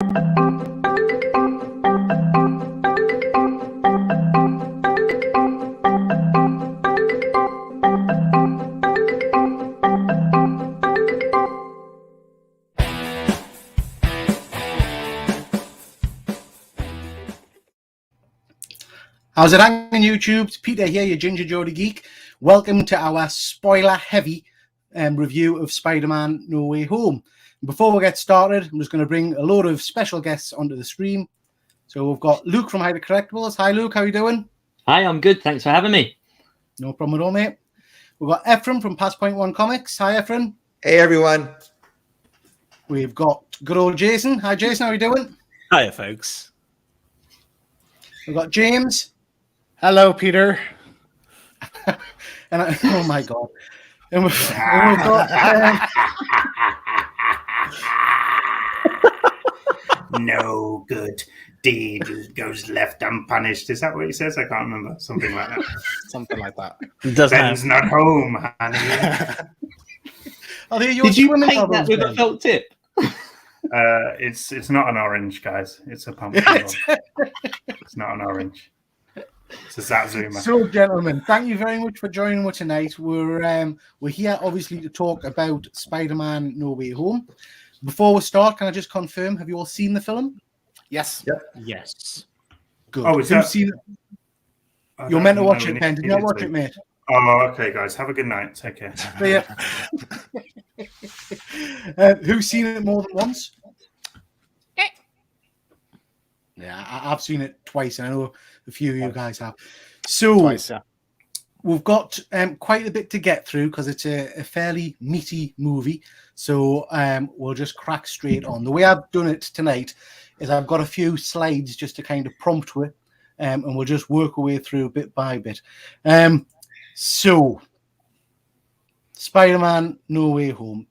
How's it hanging, YouTube? It's Peter here, your Ginger Jody Geek. Welcome to our spoiler-heavy review of Spider-Man No Way Home. Before we get started, I'm just going to bring a load of special guests onto the stream. So we've got Luke from Hyper Collectibles. Hi, Luke. How are you doing? Hi, I'm good. Thanks for having me. No problem at all, mate. We've got Ephraim from Past Point One Comics. Hi, Ephraim. Hey, everyone. We've got good old Jason. Hi, Jason. How are you doing? Hiya, folks. We've got James. Hello, Peter. Oh my God. And we've got No good deed goes left unpunished. Is that what he says? I can't remember. Something like that. Something like that. Ben's not home, honey. Oh, Did you paint that with a felt tip? It's not an orange, guys. It's a pumpkin. It's not an orange. It's a Satsuma. So, gentlemen, thank you very much for joining us tonight. We're here, obviously, to talk about Spider-Man No Way Home. Before we start, can I just confirm, have you all seen the film? Yes. Yep. Yes. Good. Oh, is Who's that... seen it? You're meant to watch it, Ben. Did you not watch it, mate? Oh, okay, guys. Have a good night. Take care. See ya. Who's seen it more than once? Yeah, I've seen it twice, and I know a few of you guys have. So Twice, yeah. We've got quite a bit to get through because it's a fairly meaty movie. So we'll just crack straight on. The way I've done it tonight is I've got a few slides just to kind of prompt with, and we'll just work our way through bit by bit. So Spider-Man No Way Home.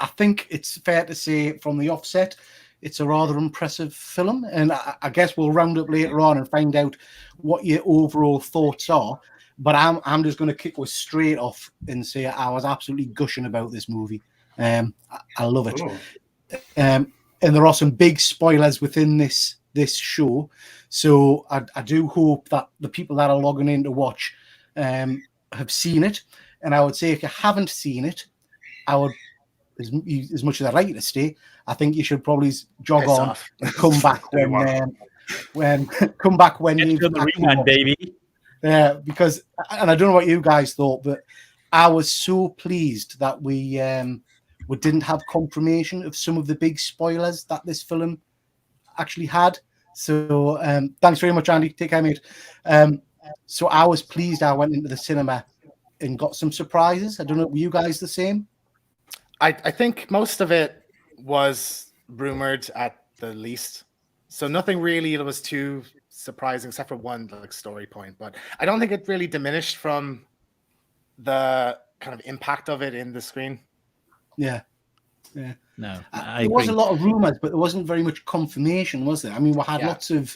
I think it's fair to say from the offset, it's a rather impressive film, and I guess we'll round up later on and find out what your overall thoughts are. But I'm just going to kick us straight off and say I was absolutely gushing about this movie. I love it, and there are some big spoilers within this show. So I do hope that the people that are logging in to watch have seen it. And I would say if you haven't seen it, I would, as much as I'd like you to stay, I think you should probably jog on and come back when come back when you've the rewind, baby. Yeah, because, and I don't know what you guys thought, but I was so pleased that we didn't have confirmation of some of the big spoilers that this film actually had. So thanks very much, Andy. Take care, mate. So I was pleased I went into the cinema and got some surprises. I don't know, were you guys the same? I think most of it was rumored at the least. So nothing really that was too surprising except for one story point. But I don't think it really diminished from the kind of impact of it in the screen. Yeah. No, there was a lot of rumors, but there wasn't very much confirmation, was there? I mean, we had lots of.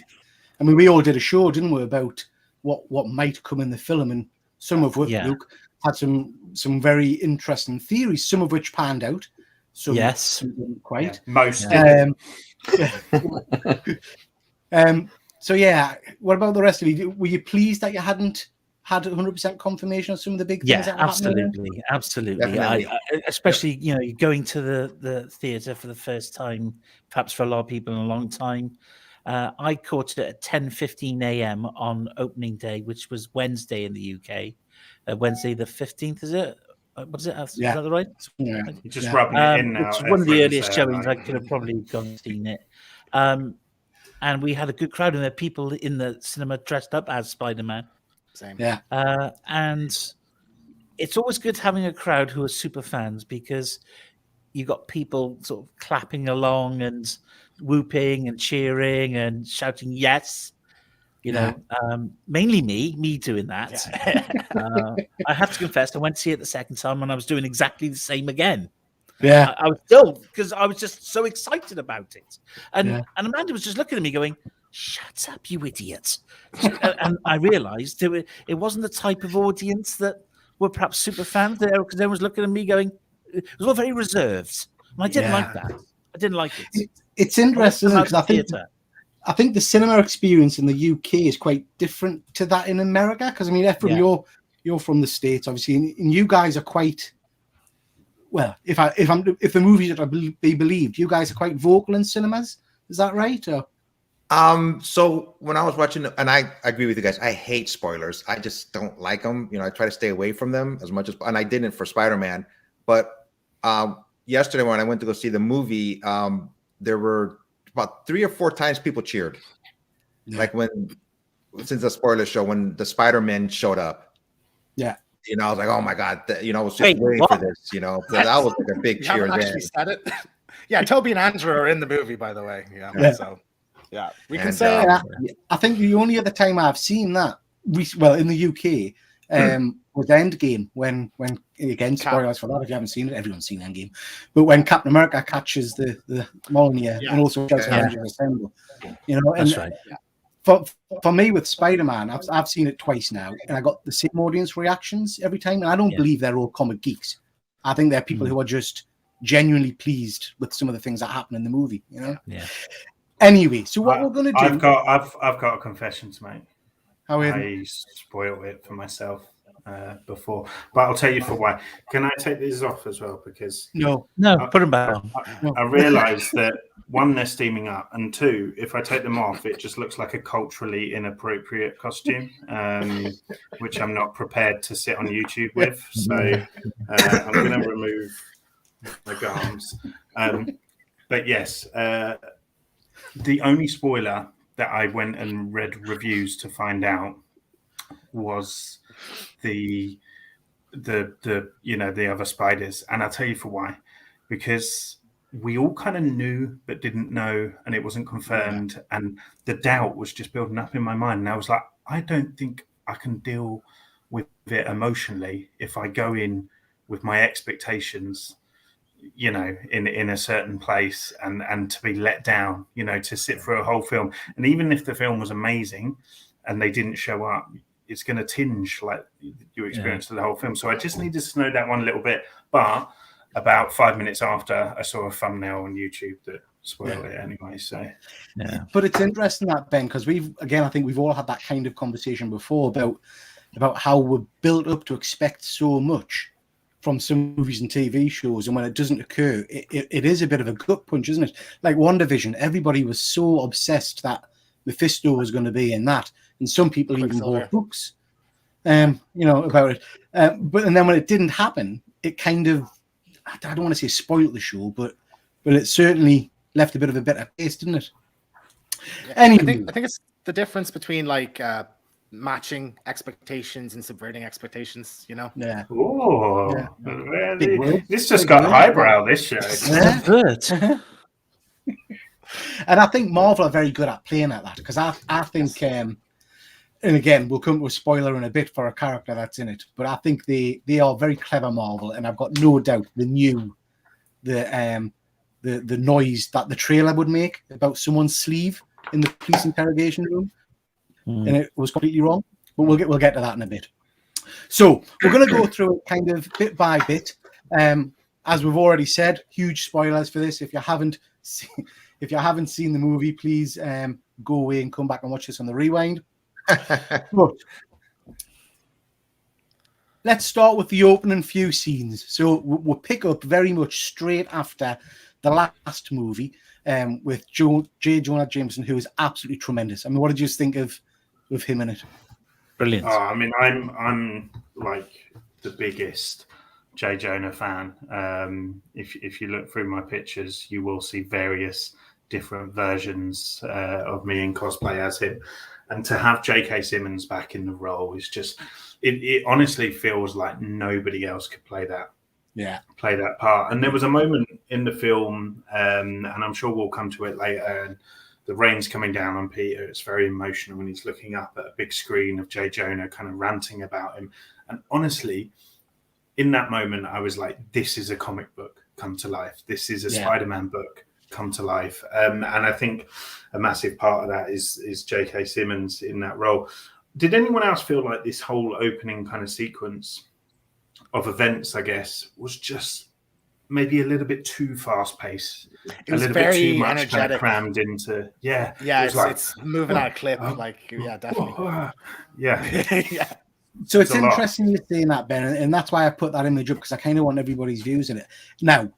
I mean, we all did a show, didn't we, about what might come in the film, and some of which Luke had some very interesting theories, some of which panned out. Some didn't quite. Yeah, most. So yeah, what about the rest of you? Were you pleased that you hadn't had 100% confirmation of some of the big things? Yeah, absolutely. I especially going to the theatre for the first time, perhaps for a lot of people in a long time. I caught it at 10:15 a.m. on opening day, which was Wednesday in the UK. Wednesday the 15th, is it? What is it? Is that the right? Yeah. You're just rubbing it in now. It's one of the earliest showings. I could have probably gone and seen it. And we had a good crowd, and there were people in the cinema dressed up as Spider-Man. Same. Yeah. And it's always good having a crowd who are super fans, because you got people sort of clapping along and whooping and cheering and shouting yes. Mainly me doing that. Yeah. I have to confess, I went to see it the second time and I was doing exactly the same again. Yeah, I was still, because I was just so excited about it. And Amanda was just looking at me going, "Shut up, you idiot!" And I realised it wasn't the type of audience that were perhaps super fans there, because everyone was looking at me going, it was all very reserved, and I didn't like that. I didn't like it. It's interesting because I think the cinema experience in the UK is quite different to that in America. Because I mean, Ephraim, you're from the States, obviously, and you guys are quite well. If the movies are to be believed, you guys are quite vocal in cinemas. Is that right? Or? So when I was watching, and I agree with you guys, I hate spoilers. I just don't like them. You know, I try to stay away from them as much as, and I didn't for Spider-Man. But yesterday when I went to go see the movie, there were about 3 or 4 times people cheered. Yeah. Like since the spoiler show, when the Spider-Man showed up. Yeah. You know, I was like, oh my God, I was just waiting for this, you know, because that was like a big cheer. Actually said it. Yeah, Toby and Andrew are in the movie, by the way. Yeah. So, yeah, we can say. I think the only other time I've seen that, well, in the UK, was Endgame when again, spoilers for that if you haven't seen it, everyone's seen Endgame. But when Captain America catches the Mjolnir and also shouts Avengers Assemble, you know, and that's right. For me with Spider-Man, I've seen it twice now, and I got the same audience reactions every time, and I don't believe they're all comic geeks. I think they're people who are just genuinely pleased with some of the things that happen in the movie, you know. Yeah. Anyway, so what we're going to do? I've got a confession to make. How I spoiled it for myself before, but I'll tell you for why. Can I take these off as well? Because no, put them back on. I realised that 1, they're steaming up, and 2, if I take them off, it just looks like a culturally inappropriate costume, which I'm not prepared to sit on YouTube with. So I'm going to remove my gums. But yes, the only spoiler that I went and read reviews to find out was the other Spideys, and I'll tell you for why. Because we all kind of knew but didn't know, and it wasn't confirmed, and the doubt was just building up in my mind. And I was like, I don't think I can deal with it emotionally if I go in with my expectations, you know, in a certain place and to be let down, you know, to sit through a whole film. And even if the film was amazing and they didn't show up, it's going to tinge like your experience of the whole film. So I just needed to know that one a little bit. But about 5 minutes after, I saw a thumbnail on YouTube that spoiled it anyway. So, But it's interesting that, Ben, because I think we've all had that kind of conversation before about how we're built up to expect so much from some movies and TV shows, and when it doesn't occur, it is a bit of a gut punch, isn't it? Like WandaVision, everybody was so obsessed that Mephisto was going to be in that, and some people even bought books, you know, about it. And then when it didn't happen, it kind of, I don't want to say spoiled the show, but it certainly left a bit of a bitter taste, didn't it? Yeah, anyway. I think it's the difference between like matching expectations and subverting expectations, you know? Yeah. Oh, this just got highbrow, this show. And I think Marvel are very good at playing at that, because I think, and again, we'll come to a spoiler in a bit for a character that's in it, but I think they are very clever, Marvel, and I've got no doubt they knew the noise that the trailer would make about someone's sleeve in the police interrogation room. And it was completely wrong, but we'll get to that in a bit. So we're going to go through it kind of bit by bit. As we've already said, huge spoilers for this. If you haven't seen the movie, please go away and come back and watch this on the rewind. But let's start with the opening few scenes. So we'll pick up very much straight after the last movie with J. Jonah Jameson, who is absolutely tremendous. I mean, what did you think of him in it? Brilliant. Oh, I mean, I'm like the biggest J. Jonah fan. If you look through my pictures, you will see various different versions of me in cosplay as him. And to have J.K. Simmons back in the role is just, it honestly feels like nobody else could play that part. And there was a moment in the film, and I'm sure we'll come to it later, and the rain's coming down on Peter. It's very emotional when he's looking up at a big screen of J. Jonah kind of ranting about him. And honestly, in that moment, I was like, this is a comic book come to life. This is a Spider-Man book come to life. And I think a massive part of that is J.K. Simmons in that role. Did anyone else feel like this whole opening kind of sequence of events, I guess, was just maybe a little bit too fast paced. It was a little very bit too much energetic. kind of crammed into. Yeah. It's moving at a clip. Definitely. Yeah. So it's a lot. interesting you're saying that, Ben, and that's why I put that image up, because I kind of want everybody's views in it. Now,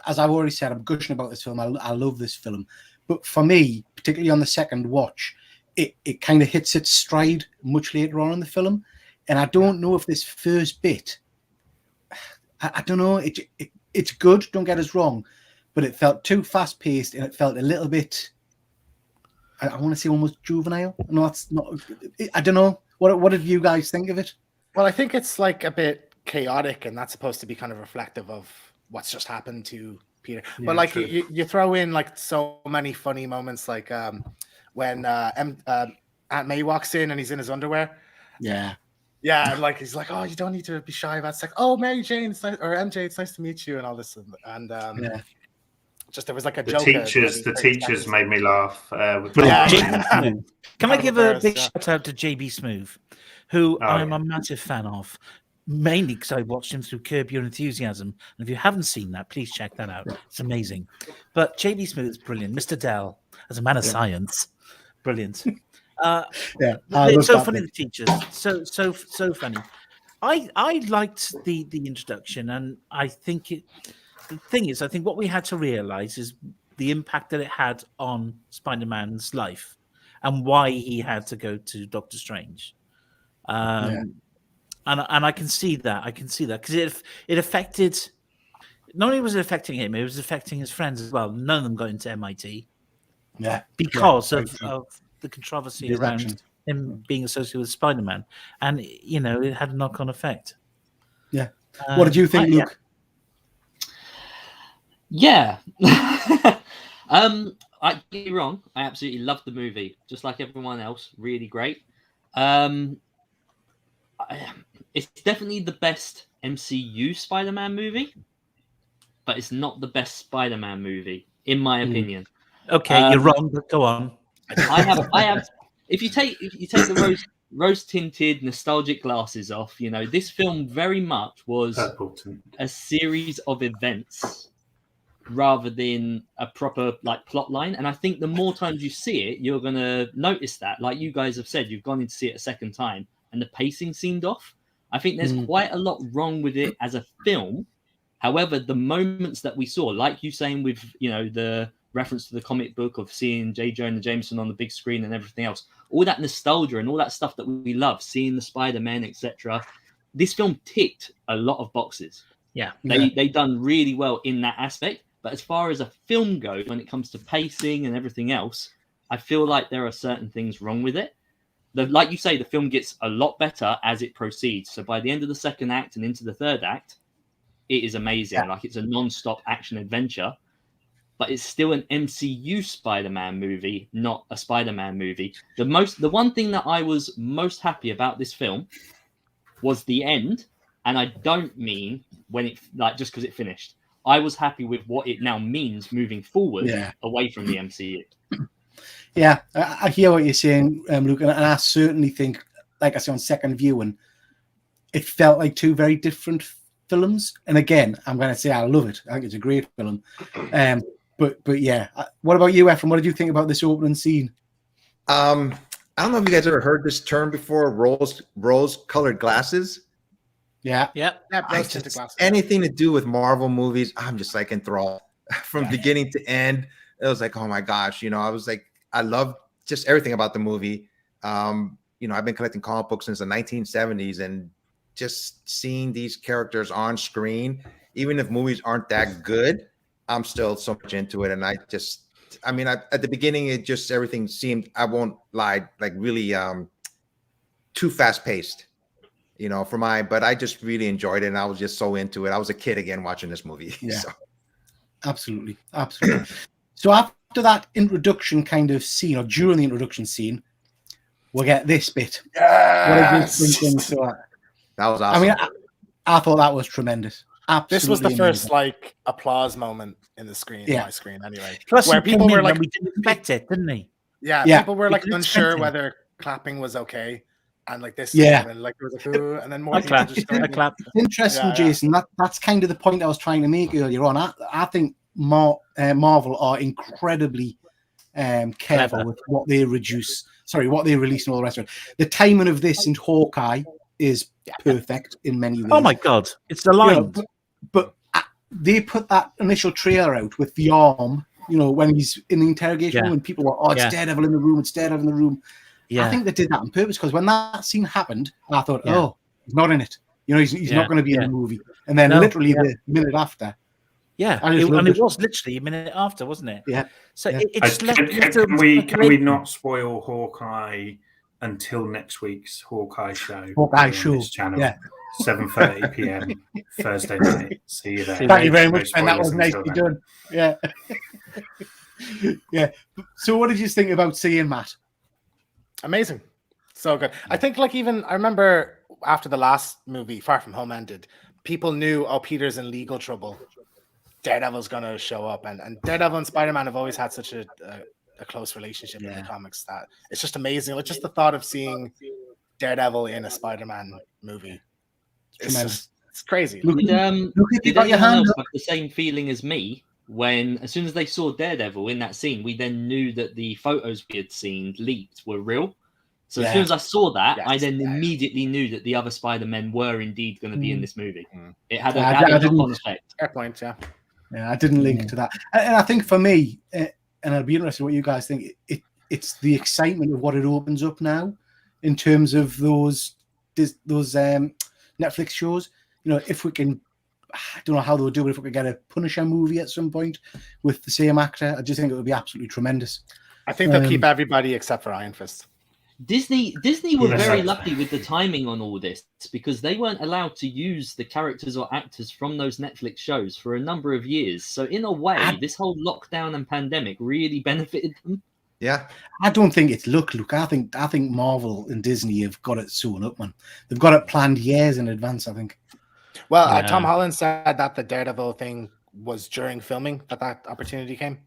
as I've already said, I'm gushing about this film. I love this film. But for me, particularly on the second watch, it kind of hits its stride much later on in the film. And I don't know if this first bit, I don't know, it's good, don't get us wrong, but it felt too fast-paced and it felt a little bit, I want to say almost juvenile. No, that's not, I don't know. What did you guys think of it? Well, I think it's like a bit chaotic, and that's supposed to be kind of reflective of what's just happened to Peter. Yeah, but like you throw in like so many funny moments, like when Aunt May walks in and he's in his underwear. Yeah, and like he's like, "Oh, you don't need to be shy about sex." Oh, Mary Jane, it's nice, or MJ, it's nice to meet you, and all this, and just there was like a joke. The teachers made me laugh. Can I give a big shout out to JB Smoove, who I'm a massive fan of, mainly because I watched him through Curb Your Enthusiasm. And if you haven't seen that, please check that out. It's amazing. But JB Smoove is brilliant. Mr. Dell, as a man of science, brilliant. It's so funny, the teachers. So funny. I liked the introduction, and I think the thing is, I think what we had to realize is the impact that it had on Spider-Man's life and why he had to go to Doctor Strange. And I can see that. Because it affected, not only was it affecting him, it was affecting his friends as well. None of them got into MIT. Yeah. Because of the controversy around him being associated with Spider-Man. And, it had a knock-on effect. Yeah. What did you think, Luke? Yeah. I get you wrong. I absolutely loved the movie, just like everyone else. Really great. It's definitely the best MCU Spider-Man movie, but it's not the best Spider-Man movie, in my opinion. Okay, you're wrong, but go on. I have. If you take the rose-tinted nostalgic glasses off, this film very much was a series of events rather than a proper plot line. And I think the more times you see it, you're going to notice that. Like you guys have said, you've gone in to see it a second time and the pacing seemed off. I think there's quite a lot wrong with it as a film. However, the moments that we saw, like you saying with, the reference to the comic book of seeing J. Jonah Jameson on the big screen and everything else, all that nostalgia and all that stuff that we love, seeing the Spider-Man, etc. This film ticked a lot of boxes. Yeah. They done really well in that aspect. But as far as a film goes, when it comes to pacing and everything else, I feel like there are certain things wrong with it. Like you say, the film gets a lot better as it proceeds. So by the end of the second act and into the third act, it is amazing. Yeah. Like it's a non-stop action adventure. But it's still an MCU Spider-Man movie, not a Spider-Man movie. The one thing that I was most happy about this film was the end. And I don't mean when it just because it finished. I was happy with what it now means moving forward away from the MCU. Yeah, I hear what you're saying, Luke, and I certainly think, like I said, on second viewing, it felt like two very different films. And again, I'm going to say I love it. I think it's a great film. But yeah, what about you, Ephraim? What did you think about this opening scene? I don't know if you guys ever heard this term before, rose-colored glasses. Yeah. Anything to do with Marvel movies, I'm just like enthralled from beginning to end. It was like, oh my gosh, I was like, I love just everything about the movie. I've been collecting comic books since the 1970s, and just seeing these characters on screen, even if movies aren't that good, I'm still so much into it. And at the beginning, it just everything seemed, I won't lie, like really too fast paced. But I just really enjoyed it, and I was just so into it. I was a kid again watching this movie. Yeah, so. Absolutely. So after that introduction kind of scene, or during the introduction scene, we'll get this bit. Yes! What did you think to that? That was awesome. I thought that was tremendous. Absolutely this was the amazing. first applause moment in the screen, my screen anyway. Plus, where people were like, we didn't expect it, didn't he? Yeah, people were like unsure whether clapping was okay. and like this, Yeah. and like there was a who, and then more I people clap. just I clap. It's interesting, Yeah. Jason. That's kind of the point I was trying to make earlier on. I think Marvel are incredibly careful Clever. with what they release and all the rest of it. The timing of this and Hawkeye is perfect in many ways. Oh my god, it's aligned. But they put that initial trailer out with the arm, when he's in the interrogation room and people were, it's Daredevil in the room, it's Daredevil in the room. Yeah. I think they did that on purpose because when that scene happened, I thought, he's not in it. He's not going to be in the movie. And then literally the minute after. Yeah, it was literally a minute after, wasn't it? Yeah. So yeah. it's Can we not spoil Hawkeye until next week's Hawkeye show? Hawkeye show. On this channel. Yeah. 7:30 p.m. Thursday night. See you there. Thank you very much, and that was nicely done. Yeah. Yeah. So what did you think about seeing Matt? Amazing. So good. I think I remember after the last movie, Far From Home ended, people knew, Peter's in legal trouble. Daredevil's going to show up. And Daredevil and Spider-Man have always had such a close relationship in the comics that it's just amazing. Just the thought of seeing Daredevil in a Spider-Man movie. It's crazy. Did anyone else have the same feeling as me when, as soon as they saw Daredevil in that scene, we then knew that the photos we had seen leaked were real. So as soon as I saw that, I then immediately knew that the other Spider-Men were indeed going to be in this movie. It had a knock-on effect. Fair point, yeah. Yeah, I didn't link to that. And I think for me, and I'd be interested in what you guys think, it's the excitement of what it opens up now in terms of those Netflix shows. If we can, I don't know how they'll do it, if we could get a Punisher movie at some point with the same actor, I just think it would be absolutely tremendous. I think they'll keep everybody except for Iron Fist. Disney were very lucky with the timing on all this because they weren't allowed to use the characters or actors from those Netflix shows for a number of years. So in a way, this whole lockdown and pandemic really benefited them. Yeah, I don't think it's luck. I think Marvel and Disney have got it sewn up, man. They've got it planned years in advance, I think. Well, Tom Holland said that the Daredevil thing was during filming that opportunity came.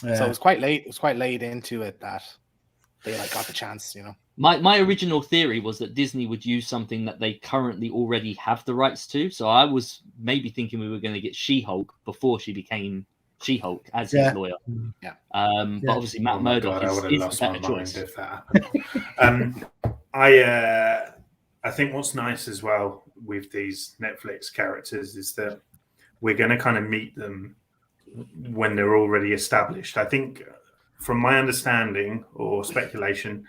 Yeah. So it was quite late. It was quite late into it that they got the chance, My original theory was that Disney would use something that they currently already have the rights to. So I was maybe thinking we were going to get She-Hulk before she became She-Hulk as his lawyer. Yeah. But obviously Matt Murdock is a better choice. If that happened. I think what's nice as well with these Netflix characters is that we're going to kind of meet them when they're already established. I think, from my understanding or speculation,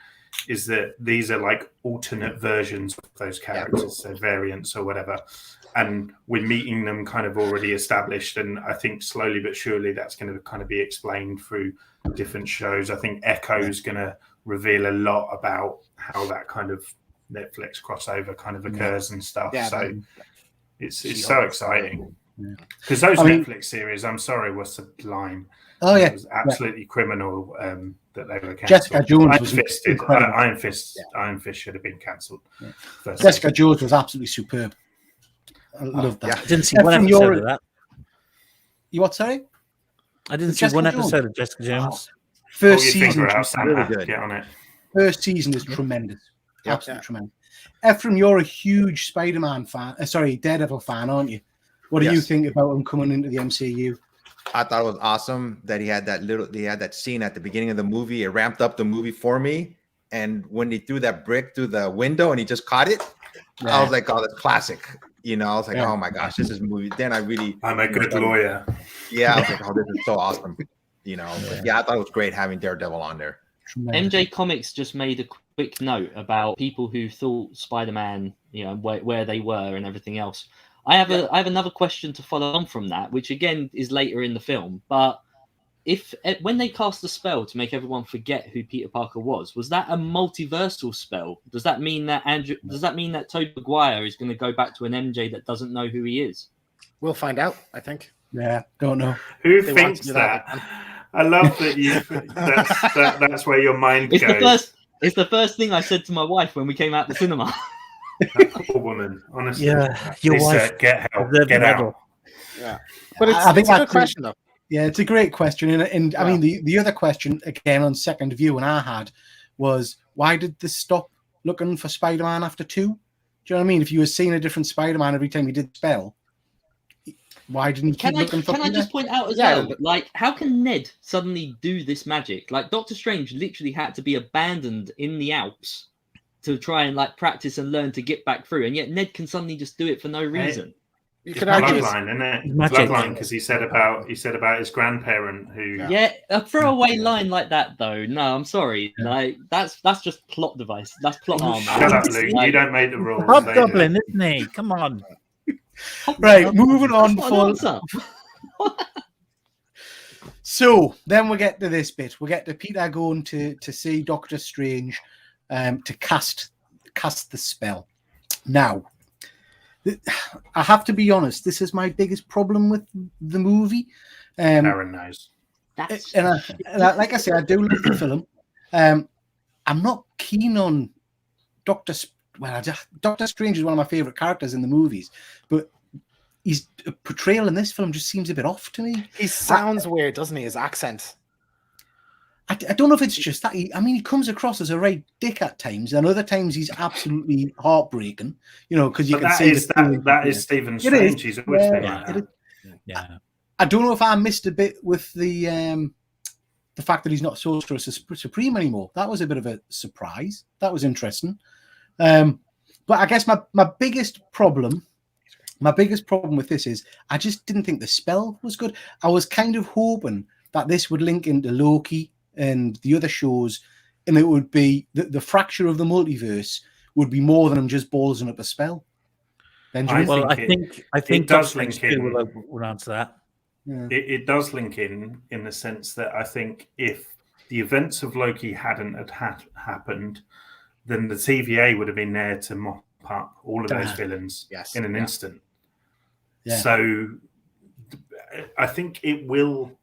is that these are alternate versions of those characters, so variants or whatever. And we're meeting them kind of already established. And I think slowly but surely that's going to kind of be explained through different shows. I think Echo is going to reveal a lot about how that kind of Netflix crossover kind of occurs and stuff. Yeah, so it's so exciting. Because those Netflix series, I'm sorry, were sublime. Oh yeah, it was absolutely criminal that they were cancelled. Jessica Jones Iron Fist should have been cancelled. Yeah. Jessica Jones was absolutely superb. I love that. Yeah. I didn't see one episode of that. You what? Sorry, I didn't see one episode of Jessica Jones. First season, really good. Get on it. First season is tremendous. Absolutely tremendous. Ephraim, you're a huge Spider-Man fan. Daredevil fan, aren't you? What do you think about him coming into the MCU? I thought it was awesome that he had that scene at the beginning of the movie. It ramped up the movie for me. And when he threw that brick through the window and he just caught it, I was like, oh, that's classic. I was like, oh my gosh, this is a movie. Then I'm a good lawyer. Yeah, I was like, oh, this is so awesome. But I thought it was great having Daredevil on there. MJ Comics just made a quick note about people who thought Spider-Man, where they were and everything else. I have another question to follow on from that, which again is later in the film. But when they cast a spell to make everyone forget who Peter Parker was that a multiversal spell? Does that mean that Tobey Maguire is going to go back to an MJ that doesn't know who he is? We'll find out, I think. Yeah, don't know. Who thinks that? I love that that's where your mind goes. It's the first thing I said to my wife when we came out the cinema. That poor woman, honestly. Yeah, your wife. Get help. Get out. Yeah, but I think it's a good question, though. Yeah, it's a great question, and I mean the other question again on second view, and I had was why did this stop looking for Spider-Man after 2? Do you know what I mean? If you were seeing a different Spider-Man every time you did spell, why didn't you keep looking for Can I just point out as well, like, how can Ned suddenly do this magic? Like, Doctor Strange literally had to be abandoned in the Alps to try and like practice and learn to get back through, and yet Ned can suddenly just do it for no reason. You could argue bloodline, isn't it? Bloodline, because he said about his grandparent who. Yeah, a throwaway line like that, though. No, I'm sorry. Like that's just plot device. That's plot armor. Shut up, Luke. You don't make the rules. Goblin, isn't he? Come on. Right, moving on. So then we get to this bit. We get to Peter going to see Doctor Strange to cast the spell. Now, I have to be honest. This is my biggest problem with the movie. Aaron knows. And like I say, I do love the film. I'm not keen on Doctor Strange is one of my favorite characters in the movies, but his portrayal in this film just seems a bit off to me. He sounds weird, doesn't he? His accent. I don't know if it's just that. He comes across as a right dick at times, and other times he's absolutely heartbreaking. You know, because you can see that is Stephen Strange. He's always been like that. Yeah. I don't know if I missed a bit with the fact that he's not Sorcerer Supreme anymore. That was a bit of a surprise. That was interesting. But I guess my biggest problem with this is I just didn't think the spell was good. I was kind of hoping that this would link into Loki and the other shows, and it would be the fracture of the multiverse would be more than him just ballsing up a spell. Benjamin? I think it does link in. We'll answer that. Yeah. It does link in the sense that I think if the events of Loki hadn't happened, then the TVA would have been there to mop up all of those villains in an instant. Yeah. So I think it will.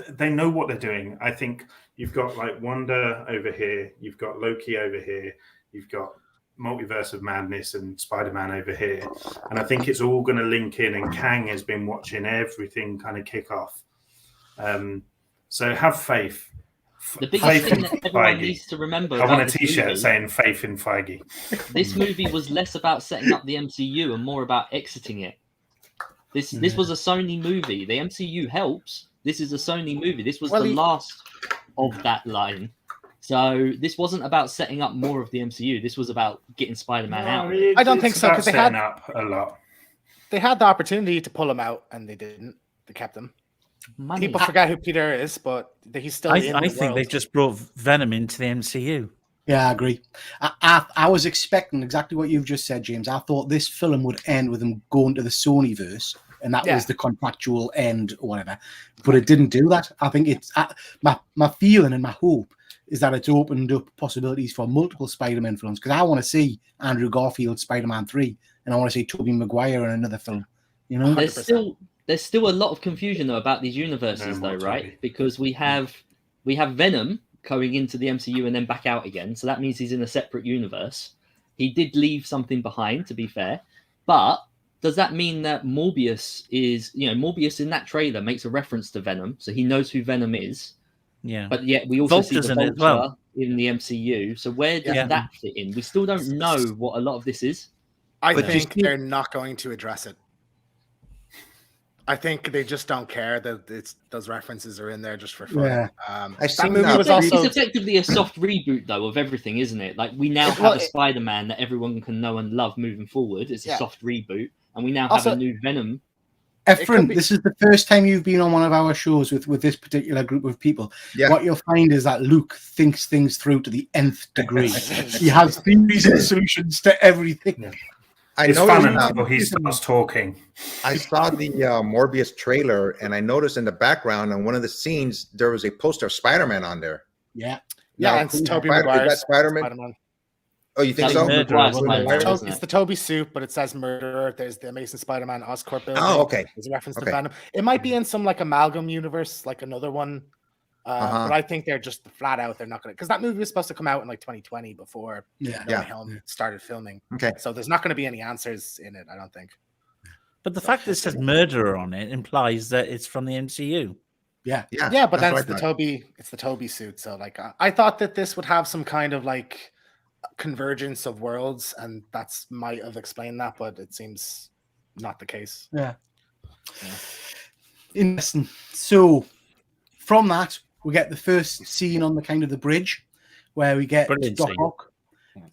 They know what they're doing. I think you've got like Wanda over here, you've got Loki over here, you've got Multiverse of Madness and Spider-Man over here, and I think it's all going to link in. And Kang has been watching everything kind of kick off. So have faith. The biggest thing that everyone needs to remember. I want a T-shirt saying "Faith in Feige." This movie was less about setting up the MCU and more about exiting it. This was a Sony movie. The MCU helps. This is a Sony movie. This was the last of that line. So this wasn't about setting up more of the MCU. This was about getting Spider-Man out. I don't think so, because they had up a lot. They had the opportunity to pull him out, and they didn't. They kept him. People forget who Peter is, but he's still. I think they just brought Venom into the MCU. Yeah, I agree. I was expecting exactly what you've just said, James. I thought this film would end with him going to the Sonyverse, and that was the contractual end or whatever. But it didn't do that. I think it's my feeling and my hope is that it's opened up possibilities for multiple Spider-Man films, because I want to see Andrew Garfield's Spider-Man 3, and I want to see Tobey Maguire in another film. You know, there's still a lot of confusion though about these universes, right? Because we have Venom going into the MCU and then back out again, so that means he's in a separate universe. He did leave something behind, to be fair, but does that mean that Morbius is, Morbius in that trailer makes a reference to Venom, so he knows who Venom is. Yeah. But yet we also see the Vulture in the MCU. So where does that fit in? We still don't know what a lot of this is. I think they're not going to address it. I think they just don't care that those references are in there just for fun. Yeah. That movie was also... It's effectively a soft reboot, though, of everything, isn't it? Like, we now have a Spider-Man that everyone can know and love moving forward. It's a soft reboot. And we now have a new Venom. Efren, this is the first time you've been on one of our shows with this particular group of people. Yeah. What you'll find is that Luke thinks things through to the nth degree. He has theories and solutions to everything. Yeah. It's fun until he starts talking. I saw the Morbius trailer, and I noticed in the background on one of the scenes there was a poster of Spider-Man on there. Yeah, and it's Tobey Maguire's Spider-Man. Oh, you think so? It's the Toby suit, but it says murderer. There's the Amazing Spider-Man Oscorp building. Oh, okay. There's a reference to Venom. It might be in some like amalgam universe, like another one. But I think they're just flat out. They're not going to, because that movie was supposed to come out in like 2020 before Helm started filming. Okay. So there's not going to be any answers in it, I don't think. But the fact that it says murderer on it implies that it's from the MCU. Yeah, but that's the Toby. It's the Toby suit. So like, I thought that this would have some kind of like convergence of worlds, and that's might have explained that, but it seems not the case. Yeah. Interesting. So from that, we get the first scene on the kind of the bridge where we get Brilliant Doc scene. Ock,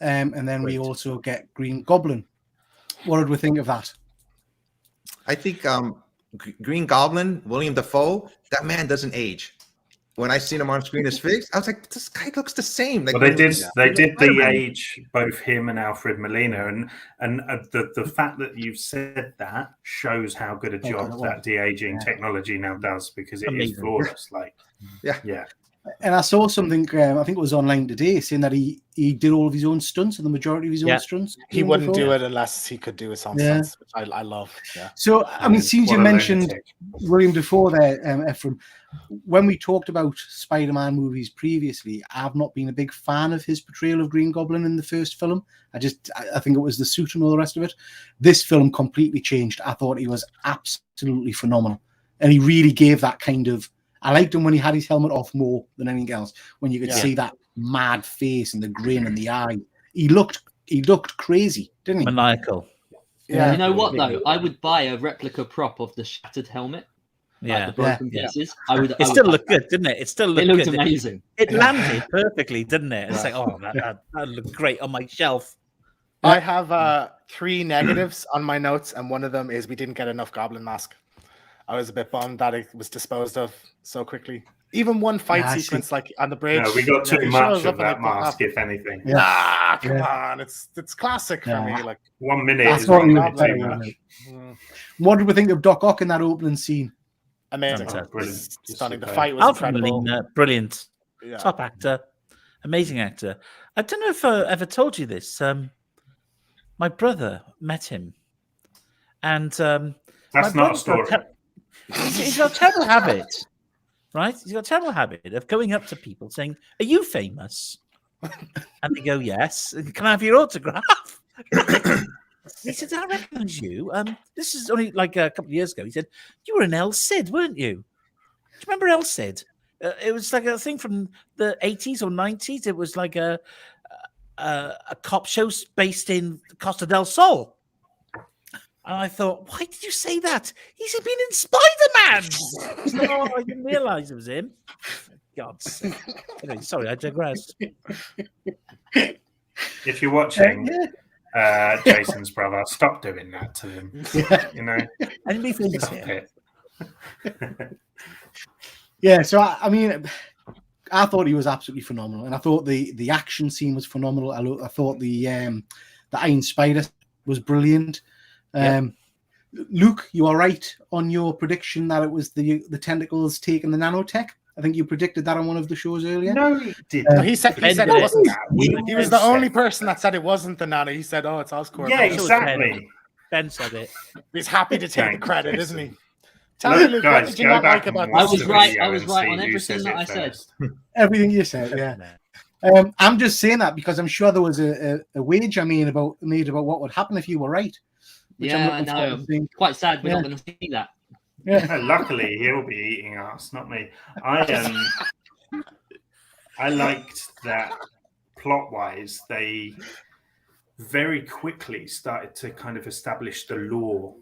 and then we Great. also get Green Goblin. What did we think of that? I think Green Goblin, William Dafoe, that man doesn't age. When I seen him on screen as Figs, I was like, this guy looks the same. Like, Well, they did Spider-Man. de-age both him and Alfred Molina, and the fact that you've said that shows how good a job that de-aging technology now does, because it is flawless. Like, yeah. And I saw something, I think it was online today, saying that he did all of his own stunts, and the majority of his own stunts. He wouldn't do it unless he could do his own stunts, which I love. Yeah. So, I mean, since you mentioned William Dafoe there, Ephraim, when we talked about Spider-Man movies previously, I've not been a big fan of his portrayal of Green Goblin in the first film. I think it was the suit and all the rest of it. This film completely changed. I thought he was absolutely phenomenal. And he really gave that kind of... I liked him when he had his helmet off more than anything else. When you could see that mad face and the grin and the eye, he looked crazy, didn't he? Maniacal. Yeah. You know what though? I would buy a replica prop of the shattered helmet. Yeah, like the broken pieces. It still looked good, didn't it? It still looked looked good. amazing. It landed perfectly, didn't it? It's like, oh, that looked great on my shelf. I have 3 negatives on my notes, and one of them is we didn't get enough Goblin mask. I was a bit bummed that it was disposed of so quickly. Even one fight sequence, like on the bridge. No, we got too much of that mask, if anything. Nah, come on, it's classic for me. Like 1 minute is too much. What did we think of Doc Ock in that opening scene? Amazing, brilliant, stunning. The fight was Alfred incredible. Molina, brilliant, top actor, amazing actor. I don't know if I ever told you this. My brother met him, and that's not a story. He's got a terrible habit, right? He's got a terrible habit of going up to people saying, "Are you famous?" And they go, "Yes." "Can I have your autograph?" He said, "I recognise you. This is only like a couple of years ago." He said, "You were in El Cid, weren't you? Do you remember El Cid? It was like a thing from the 80s or 90s. It was like a cop show based in Costa del Sol." And I thought, why did you say that? He's been in Spider-Man. So, I didn't realise it was him. God's sake. Anyway, sorry, I digress. If you're watching Jason's brother, stop doing that to him. You know, And be famous stop here. it. Yeah, so I mean, I thought he was absolutely phenomenal, and I thought the action scene was phenomenal. I thought the Iron Spider was brilliant. Luke, you are right on your prediction that it was the tentacles taking the nanotech. I think you predicted that on one of the shows earlier. No, he didn't. He said it wasn't. He was the only person that said it wasn't the nano. He said, "Oh, it's Oscorp." Yeah, exactly. Ben said it. He's happy to take the credit, isn't he? Tell me, Luke, what did you not like about this? I was right on everything that I said. Everything you said, yeah. I'm just saying that because I'm sure there was a wager made about what would happen if you were right. Yeah, I know. Quite sad we're not going to see that. Yeah. Luckily, he'll be eating us, not me. I liked that plot-wise. They very quickly started to kind of establish the law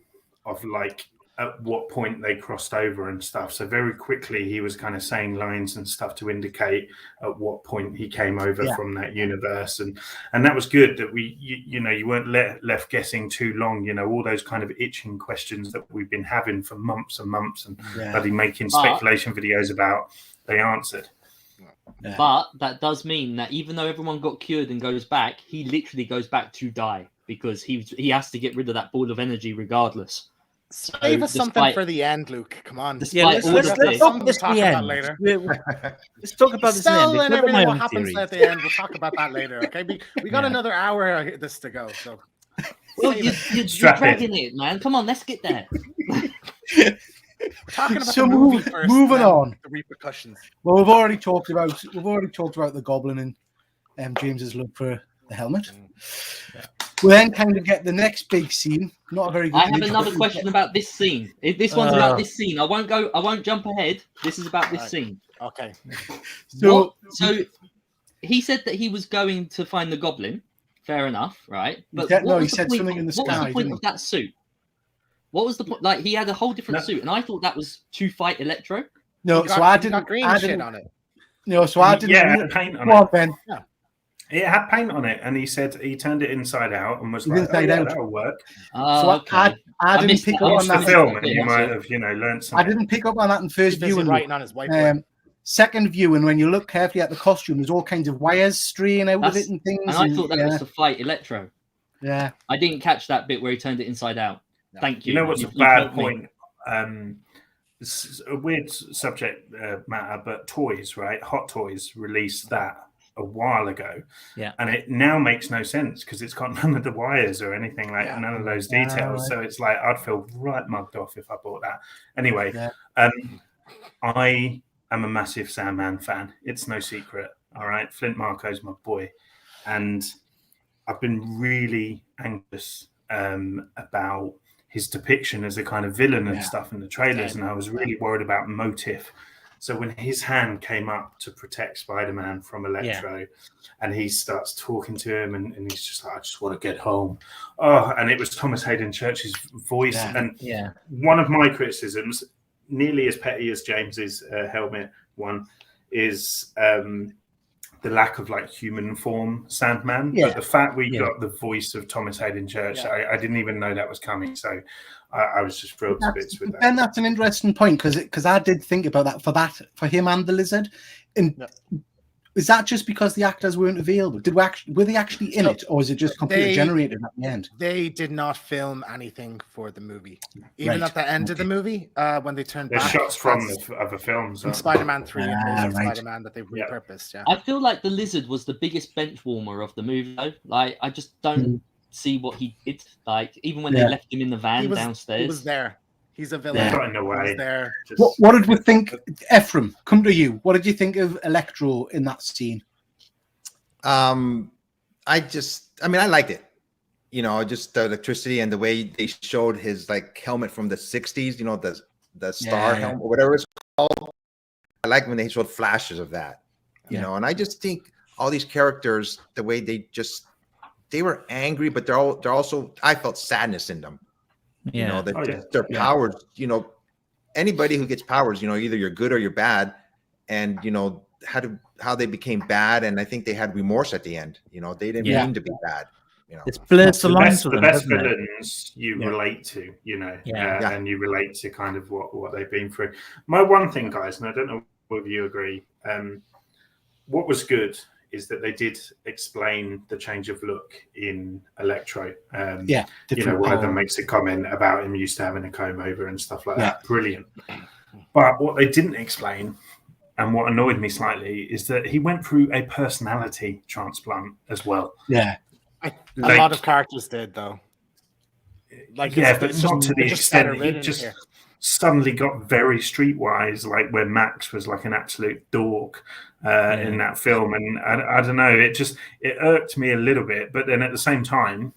of like at what point they crossed over and stuff. So very quickly he was kind of saying lines and stuff to indicate at what point he came over from that universe, and that was good that you weren't left guessing too long. You know, all those kind of itching questions that we've been having for months and months and bloody making speculation videos about, they answered. Yeah. But that does mean that even though everyone got cured and goes back, he literally goes back to die because he has to get rid of that ball of energy regardless. Save us something for the end, Luke. Come on. Let's talk about later. Let's talk about this and everything what happens at the end. We'll talk about that later. Okay, we got another hour of this to go. So, well, you're dragging it, man. Come on, let's get there. We're talking about the movie first, moving on. The repercussions. Well, we've already talked about the Goblin and James's love for the helmet. We then kind of get the next big scene. Not a very good. I have another question about this scene. This one's about this scene. I won't jump ahead. This is about this scene. Okay. So he said that he was going to find the Goblin, fair enough, right? But he said something in the sky. What was the point of that suit? What was the point? Like, he had a whole different suit, and I thought that was to fight Electro. No, so I didn't. Green I shit didn't, on it. No, so I didn't. Yeah, it had paint on Well, it. Ben. Yeah. It had paint on it, and he said he turned it inside out and was like, Inside "Oh, yeah, out. that'll work." So Okay. I didn't missed pick that. up I on Watch the that. film, and you Yeah, might so- have, learned something. I didn't pick up on that in first Busy viewing. writing on his whiteboard. Second viewing, when you look carefully at the costume, there's all kinds of wires straying out of it and things. And I thought that was to fight Electro. Yeah. I didn't catch that bit where he turned it inside out. No. Thank you. You know what's You a bad helped me. point? This is a weird subject matter, but toys, right? Hot Toys released that a while ago, and it now makes no sense because it's got none of the wires or anything, like none of those details. So it's like I'd feel right mugged off if I bought that. Anyway, I am a massive Sandman fan. It's no secret. All right, Flint Marco's my boy, and I've been really anxious about his depiction as a kind of villain and stuff in the trailers, and I was really worried about motive. So when his hand came up to protect Spider-Man from Electro, and he starts talking to him, and he's just like, "I just want to get home." Oh, and it was Thomas Hayden Church's voice. And one of my criticisms, nearly as petty as James's helmet one, is the lack of like human form Sandman. But the fact we got the voice of Thomas Hayden Church, I didn't even know that was coming. So I was just thrilled to bits with that. And that's an interesting point because I did think about that for him and the Lizard. And is that just because the actors weren't available? Were they actually in it, or is it just computer generated at the end? They did not film anything for the movie. Even at the end of the movie, when they turned There's back, shots from the other films. from Spider-Man 3 and Spider-Man that they repurposed. I feel like the Lizard was the biggest bench warmer of the movie, though. Like, I just don't see what he did. Like, even when they left him in the van downstairs, he was there. He's a villain. Got in the way. He's there. What did we think, Ephraim? Come to you. What did you think of Electro in that scene? I liked it. You know, just the electricity and the way they showed his like helmet from the 60s, you know, the star helmet or whatever it's called. I like when they showed flashes of that, you know, and I just think all these characters, the way they were angry, but they're also, I felt sadness in them. You know, their powers, you know, anybody who gets powers, you know, either you're good or you're bad, and you know how they became bad, and I think they had remorse at the end. You know, they didn't mean to be bad. You know, it's blurs the lines the with them, best doesn't it? villains you relate to, you know, and you relate to kind of what they've been through. My one thing, guys, and I don't know whether you agree, what was good is that they did explain the change of look in Electro. You know, one of them makes a comment about him used to having a comb over and stuff like that. Brilliant. But what they didn't explain, and what annoyed me slightly, is that he went through a personality transplant as well. Yeah. A lot of characters did, though. Like, but not to the extent he just suddenly got very streetwise, like where Max was like an absolute dork in that film. And I don't know, it irked me a little bit. But then at the same time,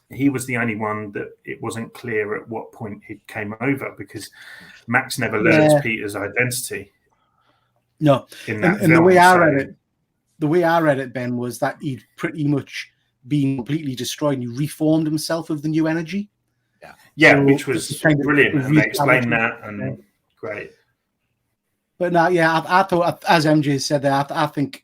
he was the only one that it wasn't clear at what point he came over, because Max never learns Peter's identity. No, in that and the way I read it, Ben, was that he'd pretty much been completely destroyed and he reformed himself of the new energy. Yeah, So which was brilliant, and they explained that, and great. But now, I thought, as MJ said there, I think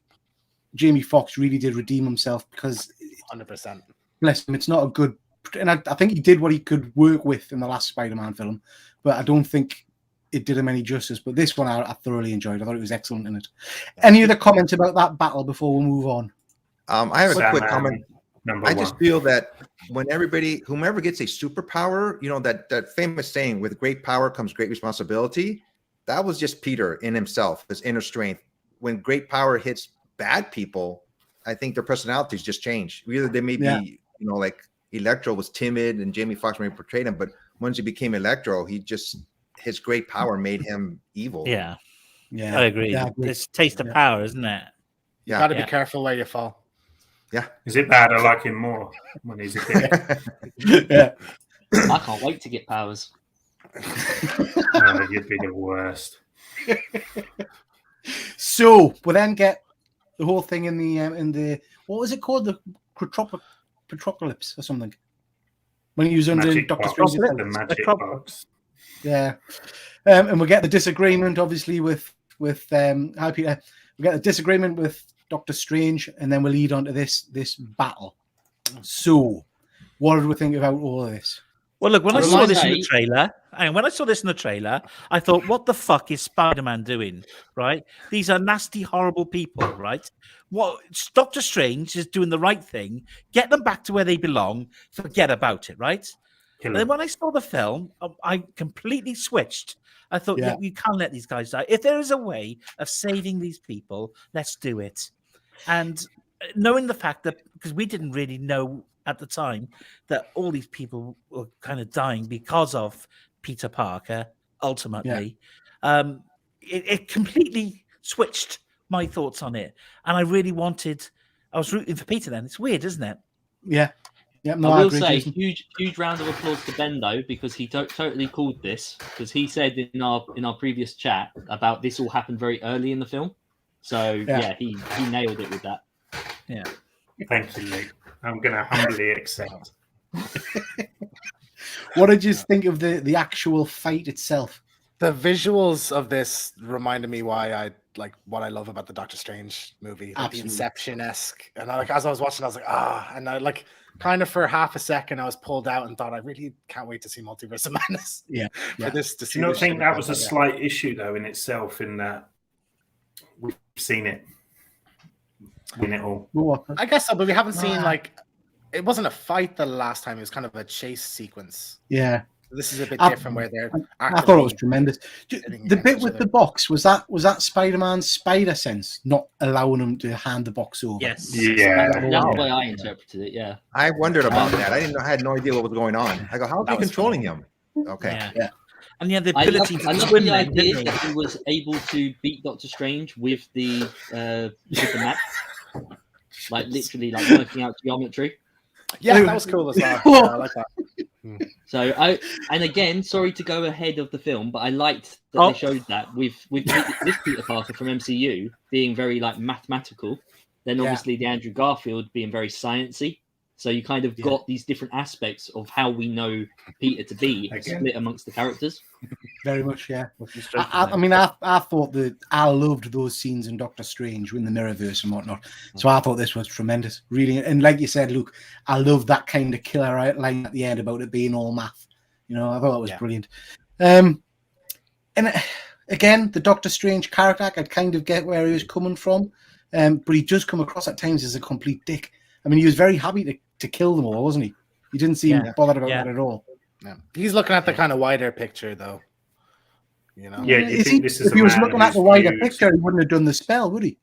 Jamie Foxx really did redeem himself, because 100%. Bless him, it's not a good, and I think he did what he could work with in the last Spider-Man film, but I don't think it did him any justice. But this one I thoroughly enjoyed. I thought it was excellent in it. Any other comments about that battle before we move on? I have a quick comment. I just feel that when whomever gets a superpower, you know, that famous saying, with great power comes great responsibility, that was just Peter in himself, his inner strength. When great power hits bad people, I think their personalities just change. Either they may be, you know, like Electro was timid and Jamie Foxx may portrayed him, but once he became Electro, his great power made him evil. Yeah, I agree. It's taste of power, isn't it? You got to be careful where you fall. Yeah. Is it bad? I like him more when he's a kid. I can't wait to get powers. You'd be the worst. So we'll then get The whole thing in the what was it called? The Petrocalypse or something. When he was under Magic Doctor box. Strange. The magic box. Yeah. And we get the disagreement, obviously, with hi Peter. We get the disagreement with Doctor Strange, and then we lead on to this battle. So, what did we think about all of this? Well, look, when I saw this in the trailer, I thought, what the fuck is Spider-Man doing, right? These are nasty, horrible people, right? What Doctor Strange is doing the right thing, get them back to where they belong, forget about it, right? And then when I saw the film, I completely switched. I thought, yeah, you can't let these guys die. If there is a way of saving these people, let's do it. And knowing the fact that, because we didn't really know at the time that all these people were kind of dying because of Peter Parker, ultimately, it completely switched my thoughts on it. And I really I was rooting for Peter then. It's weird, isn't it? Yeah. Yeah, no, I will say huge round of applause to Ben though, because he totally called this, because he said in our previous chat about this all happened very early in the film. So yeah he nailed it with that. Yeah. Thank you, Luke. I'm going to humbly accept. What did you think of the actual fight itself? The visuals of this reminded me why I like what I love about the Doctor Strange movie, like the Inception-esque. And as I was watching, I was like, and I like kind of for half a second I was pulled out and thought I really can't wait to see Multiverse of Madness. For this to see. Do you not think that was a slight issue though in itself, in that we've seen it win it all? I guess so, but we haven't seen it wasn't a fight the last time. It was kind of a chase sequence. Yeah. This is a bit different where they're I thought it was tremendous. The bit with the box, was that Spider-Man's spider sense not allowing him to hand the box over? Yes. Yeah. That's the way I interpreted it, yeah. I wondered about that. I had no idea what was going on. I go, how are they controlling him? Okay. Yeah. And yeah, the ability to swim. The idea that he was able to beat Doctor Strange with the map. Like literally working out geometry. Yeah, that was cool as well. Yeah, I like that. So and again, sorry to go ahead of the film, but I liked that they showed that with this Peter Parker from MCU being very mathematical, then obviously the Andrew Garfield being very sciencey. So you kind of got these different aspects of how we know Peter to be split amongst the characters. Very much, yeah. I mean, I thought that I loved those scenes in Doctor Strange in the Mirrorverse and whatnot. So I thought this was tremendous, really. And like you said, Luke, I love that kind of killer line at the end about it being all math. You know, I thought that was brilliant. And again, the Doctor Strange character, I could kind of get where he was coming from, but he does come across at times as a complete dick. I mean, he was very happy to kill them all, wasn't he? He didn't seem bothered about that at all. Yeah. He's looking at the kind of wider picture, though. You know? Yeah, if he was looking at the wider picture, he wouldn't have done the spell, would he?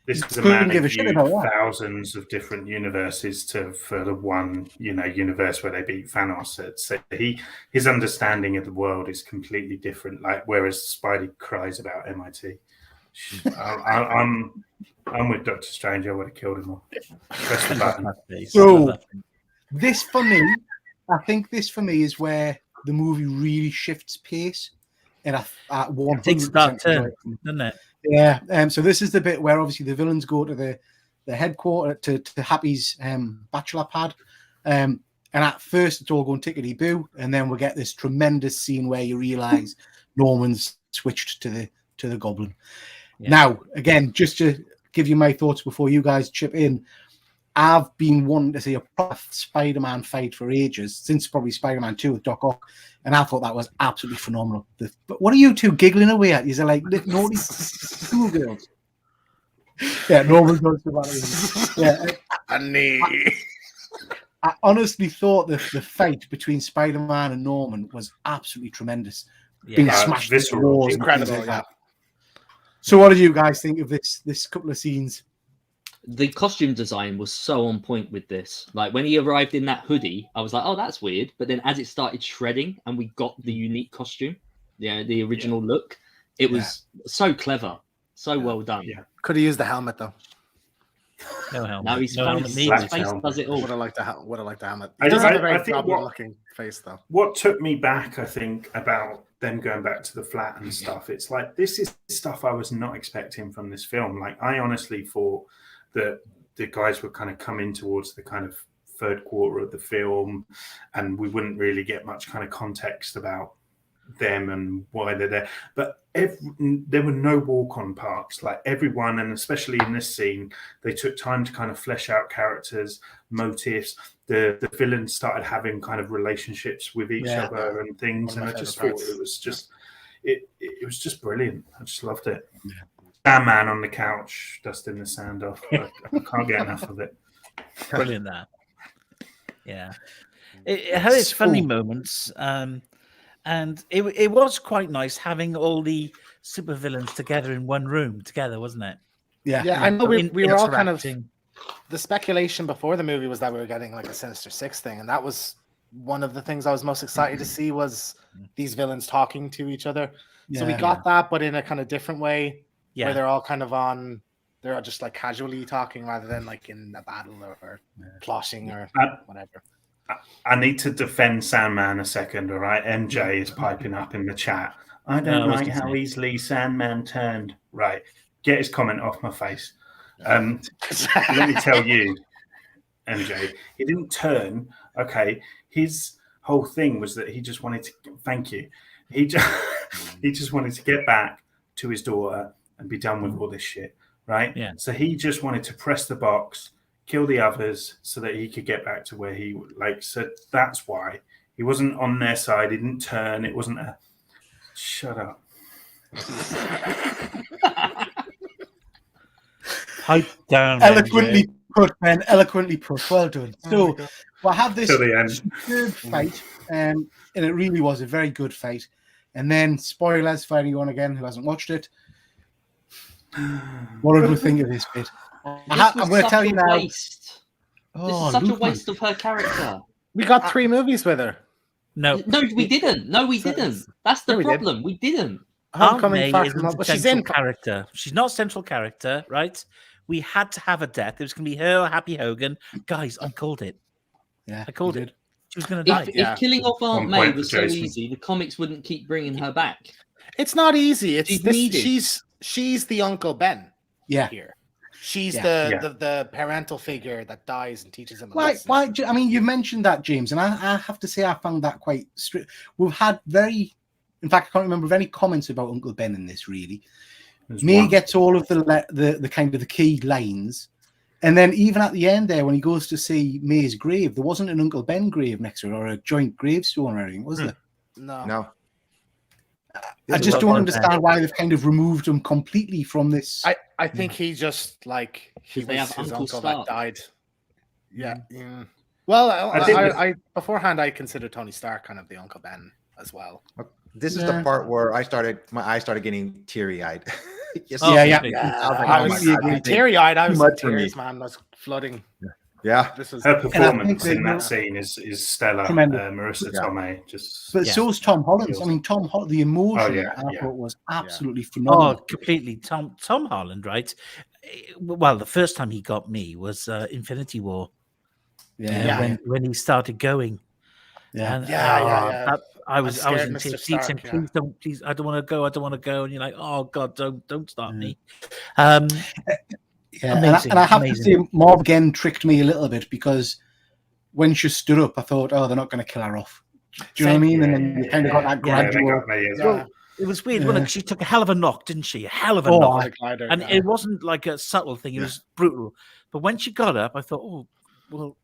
This is a man who viewed thousands of different universes for the one, universe where they beat Thanos. So his understanding of the world is completely different. Whereas Spidey cries about MIT. I'm with Doctor Strange. I would have killed him all. Press the button. So this for me is where the movie really shifts pace, and at 100% turn, doesn't it? Yeah. So this is the bit where obviously the villains go to the headquarters to Happy's bachelor pad, and at first it's all going tickety boo, and then we get this tremendous scene where you realise Norman's switched to the Goblin. Yeah. Now, again, just to give you my thoughts before you guys chip in, I've been wanting to see a proper Spider-Man fight for ages, since probably Spider-Man 2 with Doc Ock, and I thought that was absolutely phenomenal. But what are you two giggling away at? You're like naughty schoolgirls. Yeah, Norman goes to that. I honestly thought the fight between Spider-Man and Norman was absolutely tremendous. Being smashed into walls, incredible. Yeah. So, what did you guys think of this couple of scenes? The costume design was so on point with this. Like when he arrived in that hoodie, I was like, "Oh, that's weird." But then, as it started shredding, and we got the unique costume, the original look, it was so clever, so well done. Yeah, could have used the helmet though. No helmet. Now his face does it all. Would have liked the helmet. He does have a very goblin-looking face though. What took me back, I think, about them going back to the flat and stuff. It's like, this is stuff I was not expecting from this film. Like, I honestly thought that the guys would kind of come in towards the kind of third quarter of the film, and we wouldn't really get much kind of context about them and why they're there. But there were no walk-on parts. Like, everyone, and especially in this scene, they took time to kind of flesh out characters, motives. The villains started having kind of relationships with each other and things, and I just thought it was just it was just brilliant. I just loved it. Sandman on the couch dusting the sand off. I can't get enough of it. Brilliant, that. Yeah, it had its funny moments, and it was quite nice having all the supervillains together in one room together, wasn't it? Yeah. I know we were all kind of. The speculation before the movie was that we were getting like a Sinister Six thing, and that was one of the things I was most excited to see, was these villains talking to each other. So we got that, but in a kind of different way, where they're all kind of they're just like casually talking rather than like in a battle or plotting or whatever. I need to defend Sandman a second, all right? MJ is piping up in the chat. I don't like how easily Sandman turned. Right. Get his comment off my face. Let me tell you, MJ, he didn't turn. Okay, his whole thing was that he just wanted to thank you. He just wanted to get back to his daughter and be done with all this shit, right? Yeah. So he just wanted to press the box, kill the others, so that he could get back to where he like. So that's why he wasn't on their side. He didn't turn. It wasn't a. Shut up. Pipe down. Eloquently put, man. Eloquently put. Well done. So, I have this superb fight, and it really was a very good fight. And then, spoilers for anyone again who hasn't watched it. What did we think of this bit? I'm going to tell you now. This is such a waste of her character. We got 3 movies with her. No, we didn't. No, we didn't. That's the problem. We didn't. Homecoming isn't a central character. She's not a central character, right? We had to have a death. It was going to be her or Happy Hogan. Guys, I called it. Yeah, I called it. She was going to die. If killing off Aunt May was so easy, the comics wouldn't keep bringing her back. It's not easy. She's the Uncle Ben. Yeah. Here. She's the parental figure that dies and teaches him. Why? I mean, you mentioned that, James, and I have to say I found that quite strict. We've had in fact, I can't remember of any comments about Uncle Ben in this. Really, May gets all of the kind of the key lines, and then even at the end there, when he goes to see May's grave, there wasn't an Uncle Ben grave next to it or a joint gravestone or anything, was there? No. I just don't understand why they've kind of removed him completely from this. I think he just like he was his uncle that died. Yeah. Well, I beforehand I considered Tony Stark kind of the Uncle Ben as well. This is the part where my eyes started getting teary-eyed. I was teary-eyed. I was in tears, man. I was flooding. Yeah, her performance in that scene is stellar. Marissa Tomei, but so's Tom Holland. I mean, Tom Holland, the emotion I thought was absolutely phenomenal. Oh, completely. Tom Holland, right? Well, the first time he got me was Infinity War. When he started going. I was in tears. Saying, please, I don't want to go. And you're like, oh God, don't start me. Amazing, and I have to say, Marv again tricked me a little bit, because when she stood up, I thought, oh, they're not going to kill her off. Do you know what I mean? And then you kind of got that gradual. Well, it was weird, wasn't it? She took a hell of a knock, didn't she? A hell of a knock. And it wasn't like a subtle thing, it was brutal. But when she got up, I thought, oh, well,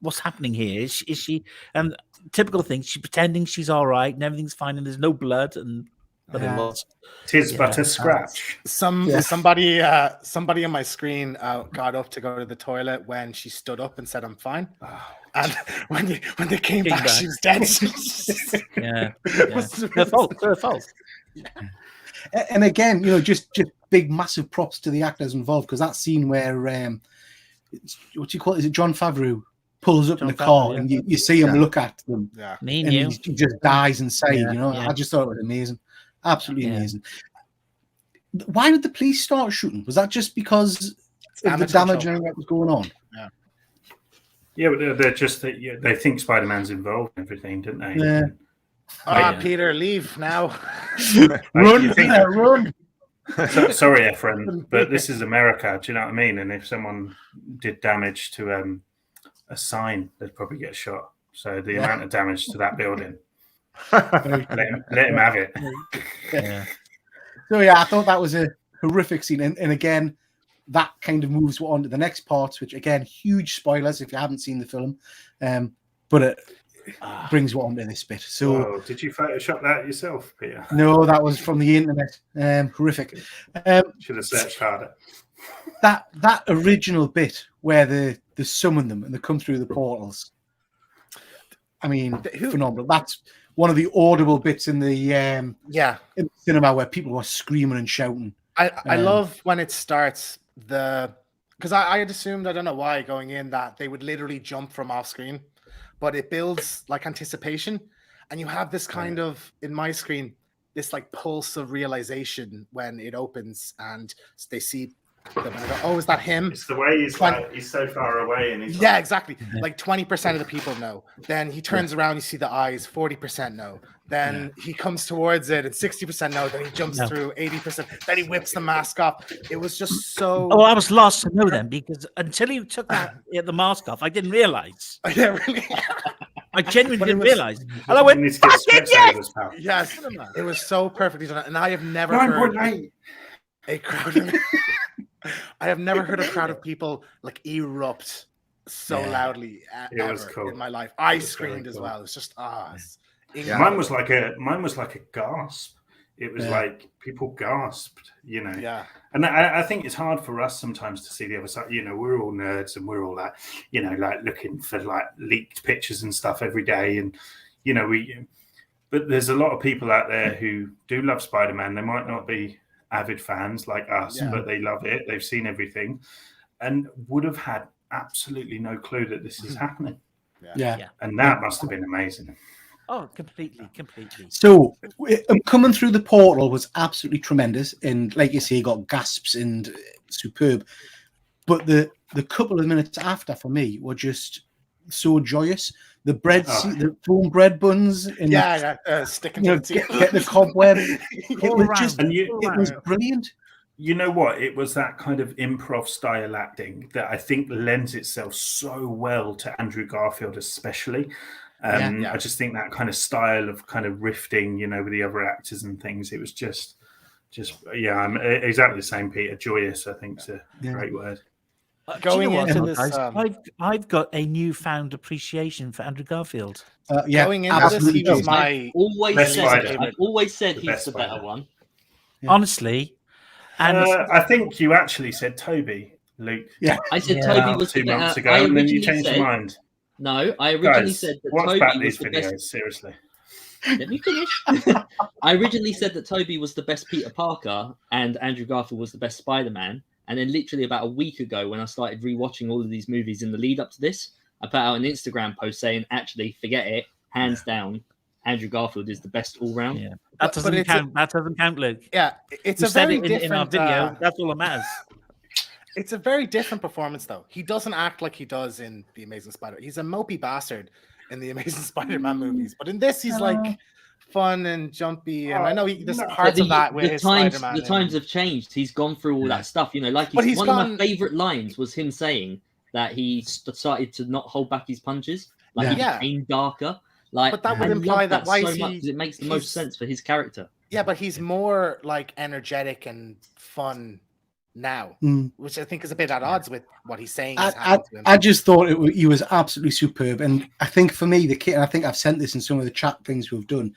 what's happening here? Is she and typical thing, she's pretending she's all right and everything's fine and there's no blood, and but it was. Tis but a scratch. Somebody on my screen got up to go to the toilet when she stood up and said, "I'm fine." And when they came back, she was dead. Her fault. And again, just big massive props to the actors involved, because that scene where what do you call it? Is it Jon Favreau pulls up in the car and you see him look at them, and he just dies inside. I just thought it was amazing. Absolutely amazing. Why did the police start shooting? Was that just because of the damage and what was going on? Yeah, but they're just they think Spider-Man's involved in everything, didn't they? Yeah. Peter, leave now. Run, Peter, run. Sorry, Efren, but this is America. Do you know what I mean? And if someone did damage to a sign, they'd probably get shot. So the amount of damage to that building, let him have it. Yeah. So yeah, I thought that was a horrific scene, and again, that kind of moves on to the next parts, which again, huge spoilers if you haven't seen the film, but it brings what on to this bit. So, whoa, did you Photoshop that yourself, Peter? No, that was from the internet. Horrific. Should have searched harder. That original bit where they summon them and they come through the portals. I mean, phenomenal. That's one of the audible bits in the in the cinema where people were screaming and shouting. I love when it starts because I had assumed, I don't know why, going in, that they would literally jump from off screen, but it builds like anticipation, and you have this kind of, in my screen, this like pulse of realization when it opens and they see them and I go, oh, is that him? It's the way he's so far away, and he's exactly. Like 20% of the people know. Then he turns around, you see the eyes, 40% know. Then he comes towards it and 60% know. Then he jumps through 80%. Then he whips the mask off. It was just so. Oh, I was lost to know then, because until he took the mask off, I didn't realize. Yeah, really. I genuinely didn't realize. And I went, fucking yes! Yes, it was so perfectly done. And I have never heard a crowd of I have never heard a crowd of people like erupt so loudly ever in my life. I screamed as well. It's just mine was like a gasp. It was like people gasped, you know. Yeah. And I think it's hard for us sometimes to see the other side. You know, we're all nerds and we're all that, you know, like looking for like leaked pictures and stuff every day. And, you know, but there's a lot of people out there who do love Spider-Man. They might not be avid fans like us, but they love it. They've seen everything and would have had absolutely no clue that this is happening. Yeah. And that must have been amazing. Oh, completely. So coming through the portal was absolutely tremendous, and like you say, you got gasps and superb. But the couple of minutes after, for me, were just so joyous. The bread, the foam bread buns, and sticking to get the cobweb. It was brilliant. You know what? It was that kind of improv style acting that I think lends itself so well to Andrew Garfield, especially. I just think that kind of style of kind of rifting, you know, with the other actors and things. It was just I'm exactly the same, Peter. Joyous, I think, is a great word. Going into this, I've got a newfound appreciation for Andrew Garfield. Going into this, he was my I've always said he's the better one. Honestly, and I think you actually said Toby, Luke. Yeah, I said Toby was 2 months ago, and then you changed your mind. No, I originally said that Toby was the best. Seriously. Let me finish. I originally said that Toby was the best Peter Parker and Andrew Garfield was the best Spider-Man. And then literally about a week ago, when I started rewatching all of these movies in the lead up to this, I put out an Instagram post saying, actually, forget it. Hands down, Andrew Garfield is the best all round. Yeah. That doesn't count. That doesn't count, Luke. Yeah, it's a very different in our video. That's all that matters. It's a very different performance, though. He doesn't act like he does in The Amazing Spider-Man. He's a mopey bastard in the Amazing Spider-Man movies, but in this, he's like fun and jumpy. And I know there's parts of that with his Spider-Man. The times have changed. He's gone through all that stuff. You know, like one of my favorite lines was him saying that he started to not hold back his punches. Like he became darker. Like, but that would imply that why so much, it makes the most sense for his character. Yeah, but he's more like energetic and fun now, which I think is a bit at odds with what he's saying. I just thought he was absolutely superb, and I think for me, I think I've sent this in some of the chat things we've done.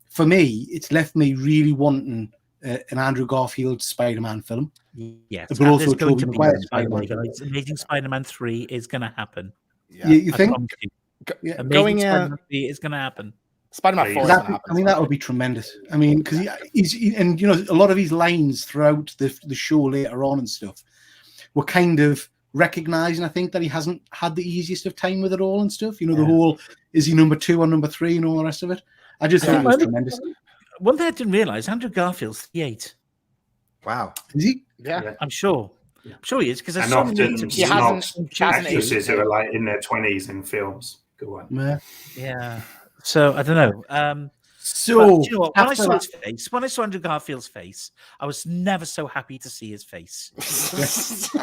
For me, it's left me really wanting an Andrew Garfield Spider-Man film. Yes, but also going to be Spider-Man. Amazing Spider-Man 3 is going to happen. Yeah. You think? Amazing Spider-Man 3 is going to happen. Spider-Man 4 I mean, that would be tremendous. I mean, because he's and you know, a lot of his lines throughout the show later on and stuff were kind of recognizing, I think, that he hasn't had the easiest of time with it all and stuff. You know, the whole, is he number 2 or number 3 and all the rest of it. I just thought it was tremendous. One thing I didn't realize, Andrew Garfield's 38. Wow. Is he? Yeah. I'm sure. I'm sure he is, because and often actresses who are like in their 20s in films. Go on. Yeah. So I don't know. So, but, you know what? When I after saw that- his face, when I saw Andrew Garfield's face, I was never so happy to see his face.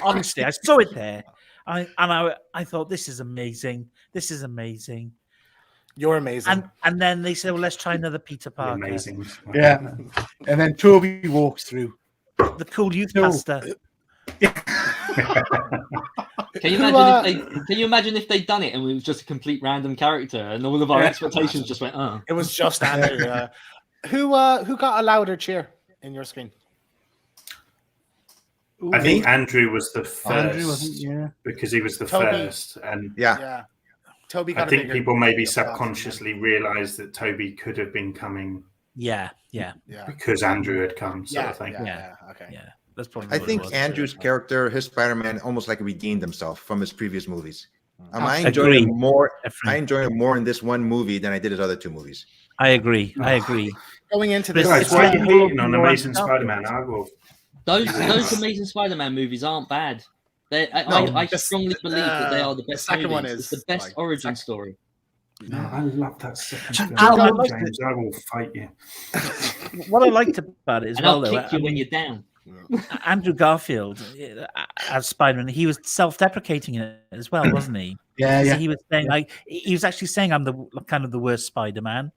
Honestly, I saw it there. I thought, this is amazing. This is amazing. You're amazing. And then they said, well, let's try another Peter The Parker. amazing. Yeah. And then Toby walks through. The cool youth No. pastor. Can you imagine if they'd done it and it was just a complete random character and all of our expectations just went, oh. It was just Andrew. Who got a louder cheer in your screen? I think Andrew was the first Andrew, I think, because he was the Toby. first, and Yeah. Toby got I think a bigger people maybe applause than him. subconsciously realised that Toby could have been coming Yeah. Yeah. because Andrew had come, sort Yeah. of thing. Yeah. Okay. Yeah. That's probably I what it think was. Andrew's character, his Spider-Man, almost like redeemed himself from his previous movies. I Agree. enjoyed him more. Definitely. I enjoyed him more in this one movie than I did his other two movies. I agree. Going into this, Guys, It's why are like you more- hating on more Amazing stuff. Spider-Man? I will. Those Amazing Spider-Man movies aren't bad. I strongly believe that they are the best. The second one movies. is it's the best like, origin story. No, I love that second film. I like James, I will fight you. What I liked about it as And well, I'll though, kick you when you're down. Andrew Garfield as Spider-Man, he was self-deprecating in it as well, wasn't he? Yeah, So yeah. he was saying, like, he was actually saying, "I'm the kind of the worst Spider-Man,"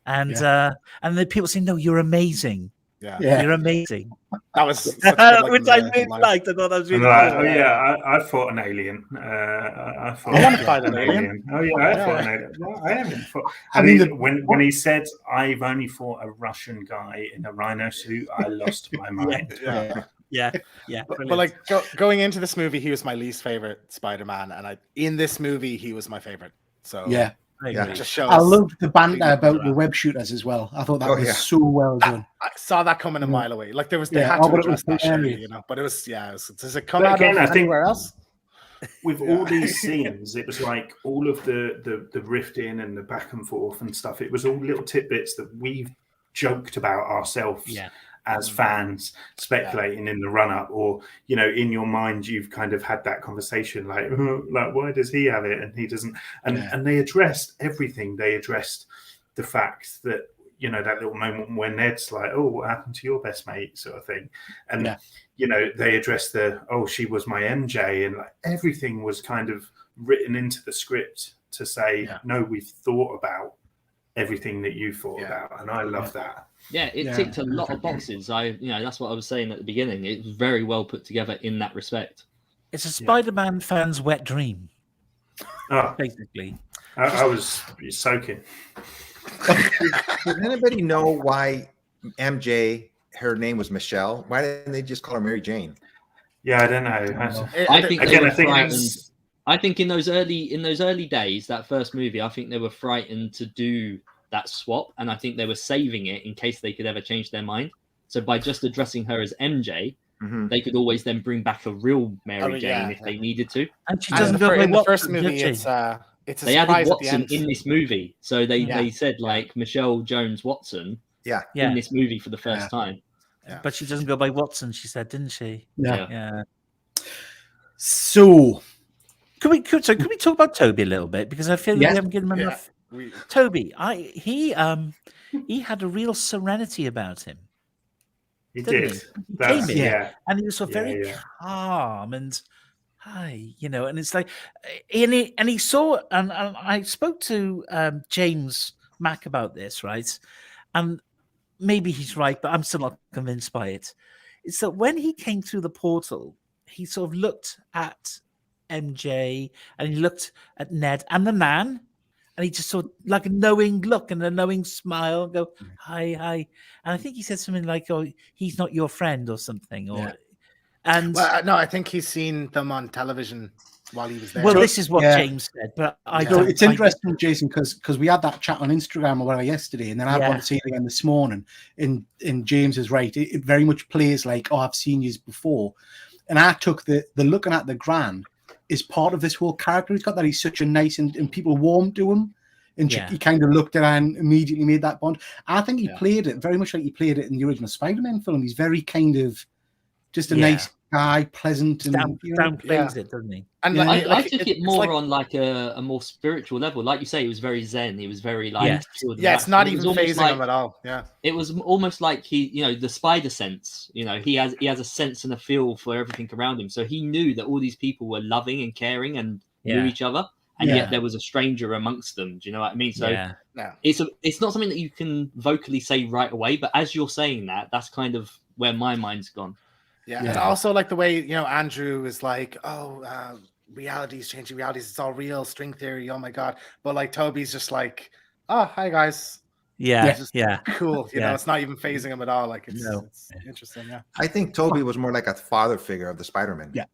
and the people saying, "No, you're amazing. Yeah. You're amazing." that was such a good, Which I line. really liked. I thought that was And really they're like, cool. oh yeah, I fought an alien. I fought I wanna fight an alien. Oh yeah, I fought an alien. Well, I haven't fought. I And mean, when he said, "I've only fought a Russian guy in a rhino suit," I lost my mind. Yeah. But like going into this movie, he was my least favorite Spider-Man, and in this movie, he was my favorite. So Yeah. I Yeah. agree. it just shows. I loved the banter about the web shooters as well. I thought that was so well done. I saw that coming a mile away. Like they Yeah, had but to it address was that, surely, hilarious. you know. But it was, does it come But out again, of I think- anywhere else? With all these scenes, it was like all of the rifting and the back and forth and stuff. It was all little tidbits that we've joked about ourselves as fans, speculating in the run up, or in your mind, you've kind of had that conversation, like why does he have it and he doesn't? And they addressed everything. They addressed the fact that that little moment when Ned's like, "Oh, what happened to your best mate?" sort of thing, and they addressed she was my MJ, and like everything was kind of written into the script to say, no, we've thought about everything that you thought about, and I love that. Yeah, it ticked a lot of boxes. That's what I was saying at the beginning. It was very well put together in that respect. It's a Spider-Man fan's wet dream, basically. I was soaking. Does anybody know why MJ, her name was Michelle? Why didn't they just call her Mary Jane? Yeah, I don't know. I think they were frightened. that's- I think in those early days, that first movie, I think they were frightened to do that swap, and I think they were saving it in case they could ever change their mind. So by just addressing her as MJ, they could always then bring back a real Mary Jane if they needed to. And she doesn't go in by the first Watson, movie. does she? It's a They added surprise at the Watson end. in this movie, so they said like Michelle Jones Watson in this movie for the first time. But she doesn't go by Watson, she said, didn't she? Yeah. So Could we talk about Toby a little bit, because I feel that we haven't given him enough. Toby, he had a real serenity about him. He didn't did. He came in, and he was so very calm and and it's like, and he saw, and I spoke to James Mack about this, right? And maybe he's right, but I'm still not convinced by it. It's that when he came through the portal, he sort of looked at MJ and he looked at Ned and the man, and he just sort of like a knowing look and a knowing smile and go, hi. And I think he said something like, "Oh, he's not your friend," or something. Or no, I think he's seen them on television while he was there. Well, this is what James said, but it's interesting, Jason, because we had that chat on Instagram or whatever yesterday, and then I want to see it again this morning. In James is right; it very much plays like, "Oh, I've seen you before," and I took the looking at the Gran is part of this whole character he's got, that he's such a nice and people warm to him, and he kind of looked at her and immediately made that bond. I think he played it very much like he played it in the original Spider-Man film. He's very kind of just a nice guy, pleasant, and downplays it, doesn't he? And I took it more on like a more spiritual level. Like you say, he was very zen. He was very like it's not even phasing him at all. Yeah, it was almost like he, the spider sense. He has a sense and a feel for everything around him. So he knew that all these people were loving and caring and knew each other, and yet there was a stranger amongst them. Do you know what I mean? So it's not something that you can vocally say right away. But as you're saying that, that's kind of where my mind's gone. Yeah, and also like the way Andrew is like, reality's changing, it's all real, string theory, oh my god. But like Toby's just like, oh, hi guys. Cool. It's not even phasing him at all. Like it's interesting. Yeah. I think Toby was more like a father figure of the Spider-Man. Yeah.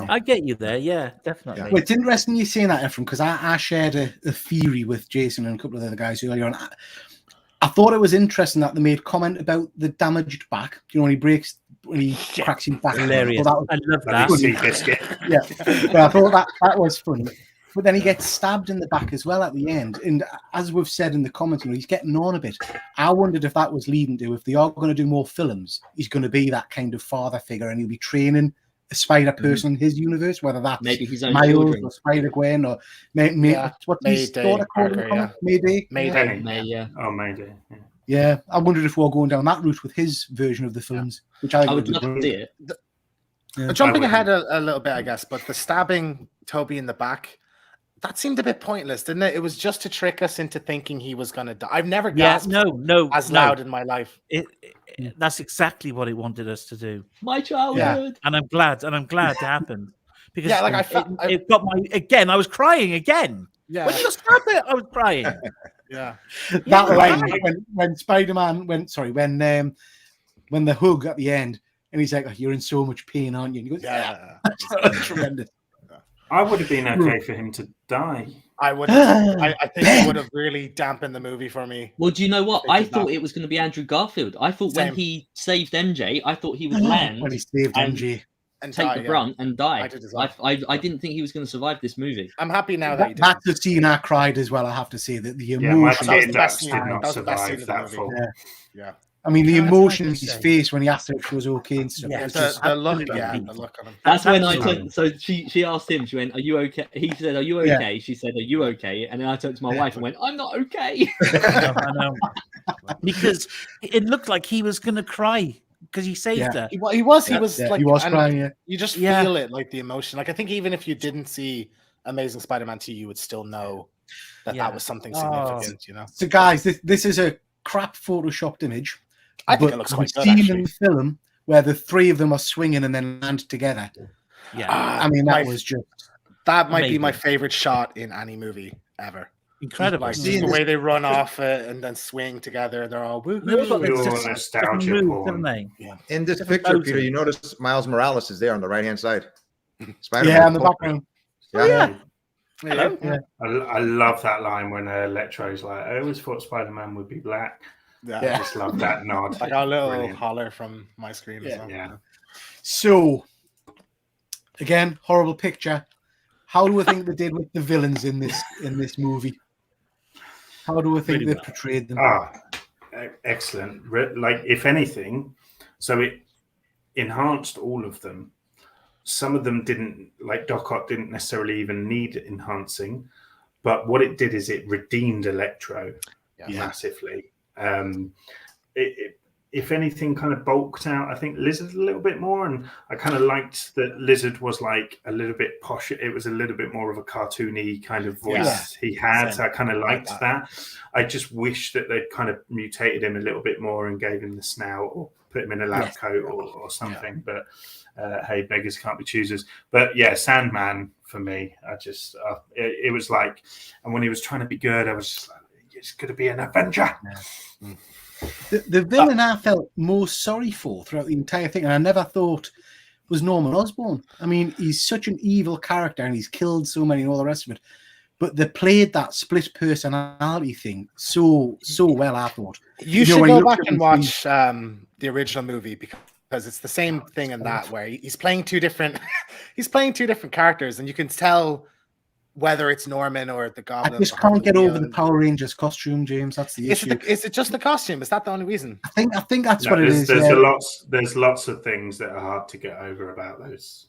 I get you there. Yeah, definitely. Well, it's interesting you saying that, Ephraim, because I shared a theory with Jason and a couple of the other guys earlier on. I thought it was interesting that they made comment about the damaged back. When he cracks his back. Hilarious. I love that. Yeah, but I thought that was funny. But then he gets stabbed in the back as well at the end. And as we've said in the comments, he's getting on a bit. I wondered if that was leading to, if they are going to do more films, he's going to be that kind of father figure, and he'll be training a spider person in his universe, whether that's maybe his own Miles children, or Spider-Gwen, or what's his daughter called? Mayday. Yeah. Oh, Mayday. Yeah, I wondered if we're going down that route with his version of the films, which I would love to see it. Jumping ahead a little bit, I guess, but the stabbing Toby in the back, that seemed a bit pointless, didn't it? It was just to trick us into thinking he was going to die. I've never gasped as loud in my life. That's exactly what it wanted us to do. My childhood. And I'm glad it happened. Because it got I was crying again. Yeah. When you got stabbed it, I was crying. Yeah. That line when Spider-Man when the hug at the end, and he's like, oh, you're in so much pain, aren't you? And he goes, that's tremendous. I would have been okay for him to die. I would. I think it would have really dampened the movie for me. Well, do you know what? I thought it was going to be Andrew Garfield. I thought when he saved MJ, I thought he would land when he saved MJ and take the brunt and die. I did as well. I didn't think he was going to survive this movie. I'm happy now that he did. That's the scene I cried as well. I have to say that the emotion. That was the best scene. That was the best scene of the movie. Yeah. I mean, the emotion in his face when he asked her if she was okay and stuff. Yeah, the look on him. That's when I turned. So she asked him. She went, "Are you okay?" He said, "Are you okay?" She said, "Are you okay?" And then I turned to my wife and went, "I'm not okay." I know. Because it looked like he was going to cry because he saved her. He was like, he was crying. Yeah. You just feel it, like the emotion. Like I think even if you didn't see Amazing Spider-Man 2, you would still know that was something significant. So, guys, this is a crap photoshopped image. I think it looks quite good. Scene in the film where the three of them are swinging and then land together. Yeah, I mean that might be my favorite shot in any movie ever. Incredible. Like the way they run off it and then swing together. They're all woo. Nostalgia porn. In this picture, Peter, you notice Miles Morales is there on the right-hand side. Spider-Man. Yeah, in the background. Yeah. Hello. Yeah. I love that line when Electro's like, I always thought Spider-Man would be black. I just love that nod. Like a little holler from my screen as well. Yeah. So, again, horrible picture. How do we think they did with the villains in this movie? How do we think they portrayed them? Excellent. Like, if anything, so it enhanced all of them. Some of them didn't, like Doc Ock didn't necessarily even need enhancing, but what it did is it redeemed Electro massively. If anything, kind of bulked out, I think, Lizard a little bit more, and I kind of liked that Lizard was like a little bit posh. It was a little bit more of a cartoony kind of voice he had. So I kind of liked that. I just wish that they'd kind of mutated him a little bit more and gave him the snout or put him in a lab coat or something. But hey, beggars can't be choosers. But yeah, Sandman for me, I just it was like, and when he was trying to be good, I was just like, it's going to be an Avenger. The villain I felt most sorry for throughout the entire thing, and I never thought was Norman Osborn. I mean, he's such an evil character and he's killed so many and all the rest of it. But they played that split personality thing so well, I thought. You should go back and watch the original movie because it's the same thing in that where he's playing two different characters, and you can tell whether it's Norman or the Goblin. I just can't get over the Power Rangers costume, James. That's the issue. Is it just the costume? Is that the only reason? I think that's what it is. There's lots of things that are hard to get over about those.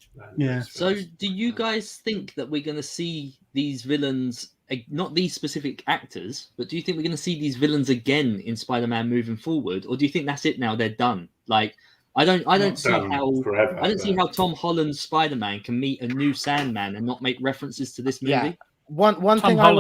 So, do you guys think that we're going to see these villains, not these specific actors, but do you think we're going to see these villains again in Spider-Man moving forward, or do you think that's it now? They're done. Like, I don't see how Tom Holland's Spider-Man can meet a new Sandman and not make references to this movie. Yeah. One thing I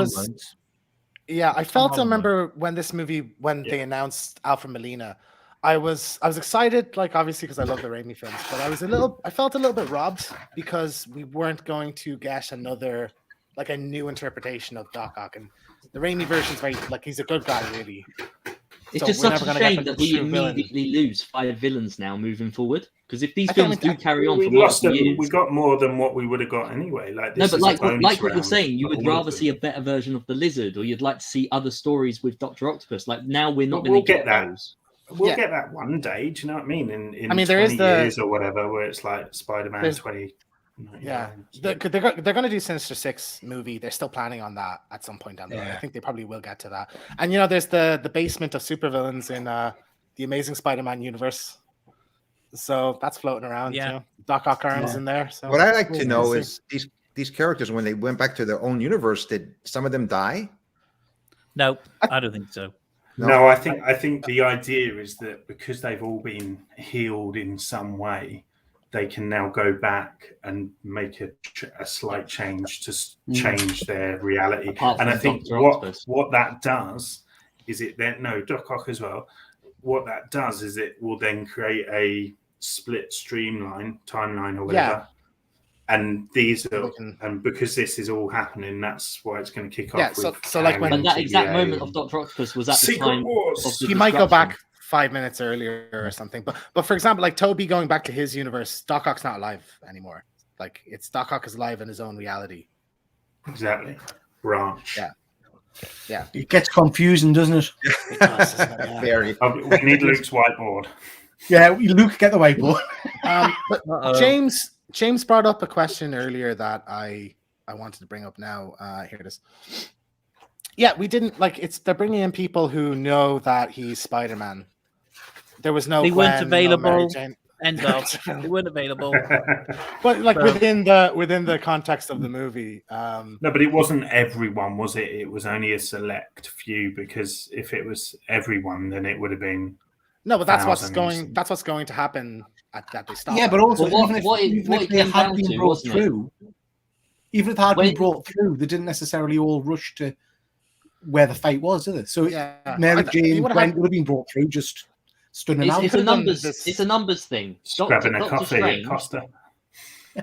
felt. I remember when they announced Alfred Molina, I was excited, like obviously because I love the Raimi films, but I felt a little bit robbed because we weren't going to get another like a new interpretation of Doc Ock, and the Raimi version's very like he's a good guy really. It's just such a shame that we immediately lose 5 villains now moving forward. Because if these films do carry on for years, we got more than what we would have got anyway. Like like what you're saying, you would rather see a better version of the Lizard, or you'd like to see other stories with Dr. Octopus. Like now, we're not going to get those. We'll get that one day. Do you know what I mean? In 20 years or whatever, where it's like Spider-Man 20. Yeah, they're going to do Sinister Six movie. They're still planning on that at some point down the road. I think they probably will get to that. And there's the basement of supervillains in the Amazing Spider-Man universe. So that's floating around. Yeah, Doc Ock arms in there. So what I like to know is these characters, when they went back to their own universe, did some of them die? No, I don't think so. No, I think the idea is that because they've all been healed in some way, they can now go back and make a slight change to change their reality. And I think what that does is Doc Ock as well. What that does is it will then create a split timeline or whatever. Yeah. And and because this is all happening, that's why it's going to kick off. So like when that exact moment of Dr. Octopus was at the time of the he might go back 5 minutes earlier or something, but for example, like Toby going back to his universe, Doc Ock's not alive anymore. Like it's Doc Ock is alive in his own reality. Exactly. Branch. Yeah. It gets confusing, doesn't it? It does, Very. We need Luke's whiteboard. Yeah, Luke, get the whiteboard. But James brought up a question earlier that I wanted to bring up now. Here it is. Yeah, we didn't they're bringing in people who know that he's Spider-Man. There was no. They weren't available. End of. They weren't available. But within the context of the movie. No, but it wasn't everyone, was it? It was only a select few, because if it was everyone, then it would have been. No, but that's what's going to happen at the start. Yeah, but also even if they had been brought through, they didn't necessarily all rush to where the fight was, did it? So Mary Jane would have been brought through, just stood out. It's a numbers thing. Grabbing a coffee at Costa.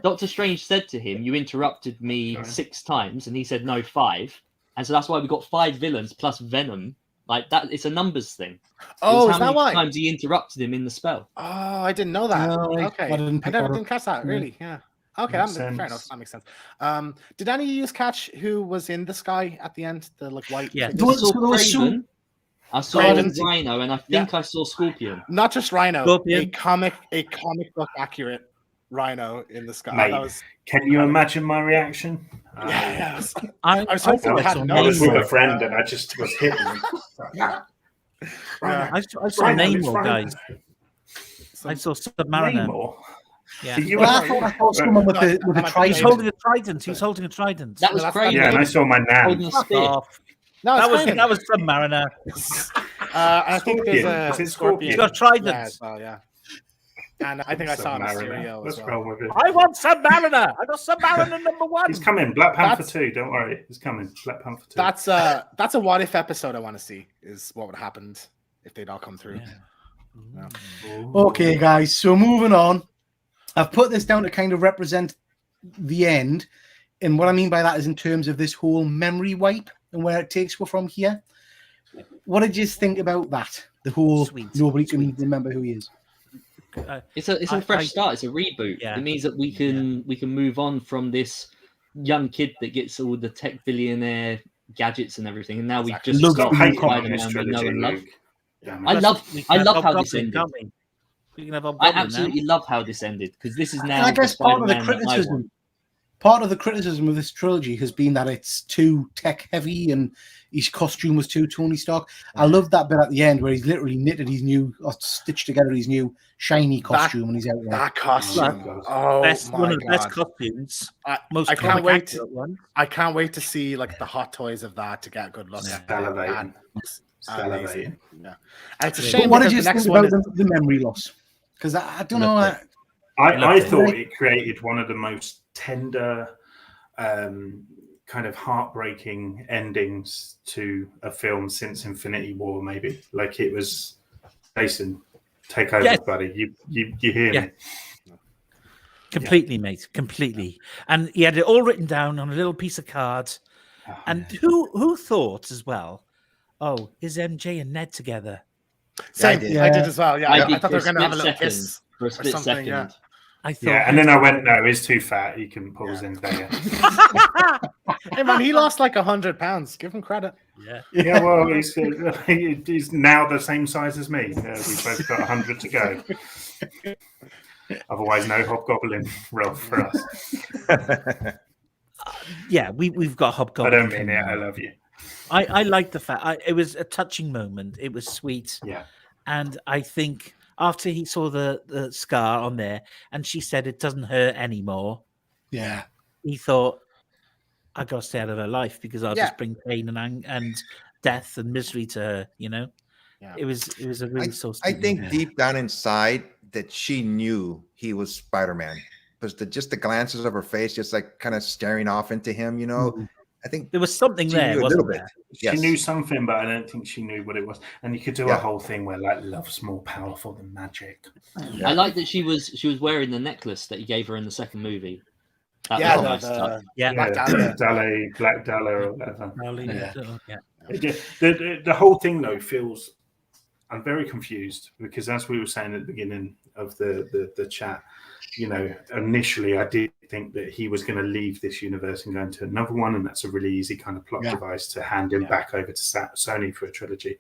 Doctor Strange said to him, "You interrupted me 6 times," and he said, "No, 5." And so that's why we got 5 villains plus Venom. Like that, it's a numbers thing. Oh, is that why? How many times he interrupted him in the spell? Oh, I didn't know that. No, okay, I didn't catch that. Really? Yeah. Okay, fair enough. That makes sense. Did any of you catch who was in the sky at the end? The white. Yeah, I saw Rhino, and I think I saw Scorpion. Not just Rhino. Scorpion. A comic book accurate Rhino in the sky. Mate, can you imagine my reaction? I was hoping I was with a friend, and I just was hitting. I saw Namor, guys. I saw Submariner. Yeah. I thought someone with a trident. He's holding a trident. He's holding a trident. That was crazy. Yeah, and I saw my nan. That was Submariner. I think there's a Scorpion. He's got a trident. Yeah. And I think I saw Mysterio as well. I want Submariner. I got Submariner number 1. He's coming. Black Panther 2. Don't worry. He's coming. Black Panther 2. That's a what if episode I want to see, is what would have happened if they'd all come through. Yeah. Okay, guys. So moving on. I've put this down to kind of represent the end. And what I mean by that is in terms of this whole memory wipe and where it takes us from here. What did you think about that? The whole nobody can remember who he is. It's a fresh start. It's a reboot. Yeah. It means that we can move on from this young kid that gets all the tech billionaire gadgets and everything, and now we've just got Spider-Man we know and love. Yeah, I love how this ended. I absolutely love how this ended, because this is now. I guess part of the criticism. part of the criticism of this trilogy has been that it's too tech heavy and his costume was too Tony Stark. I love that bit at the end where he's literally knitted his new, or stitched together his new shiny costume, and he's out there. That costume, oh my one of the God. best costumes. I can't wait. I can't wait to see like the hot toys of that to get a good look at. Salivating. Amazing. Yeah, and it's a But shame. what did you the next think one about the memory loss? Because I don't know. I thought it created one of the most tender, kind of heartbreaking endings to a film since Infinity War. Maybe like it was Jason, take over, buddy. You hear me? Completely, mate. Completely. And he had it all written down on a little piece of card. And who thought as well? Oh, is MJ and Ned together? Same. I did as well. Yeah, I thought they were going to have a little second, kiss for a split second. Yeah. I thought. Yeah, and then I went, no, he's too fat. He can pull Zendaya. Hey man, he lost like 100 pounds. Give him credit. Yeah. Well, he's now the same size as me. We've both got 100 to go. Otherwise, no Hobgoblin role for us. Yeah, we've got Hobgoblin. I don't mean it. I love you. I like the fact it was a touching moment. It was sweet. Yeah. And I think after he saw the scar on there and she said it doesn't hurt anymore. Yeah. He thought, I got to stay out of her life because I'll just bring pain and death and misery to her, you know? Yeah. It was a really I think deep down inside that she knew he was Spider-Man. Because just the glances of her face, just like kind of staring off into him, you know? Mm-hmm. I think there was something there, wasn't there? She knew something, but I don't think she knew what it was. And you could do a whole thing where like love's more powerful than magic. I like that she was wearing the necklace that he gave her in the second movie. That was a nice touch. Black Dahlia or whatever. The whole thing though feels. I'm very confused because as we were saying at the beginning of the chat, you know, initially I did think that he was going to leave this universe and go into another one, and that's a really easy kind of plot device to hand him back over to Sony for a trilogy.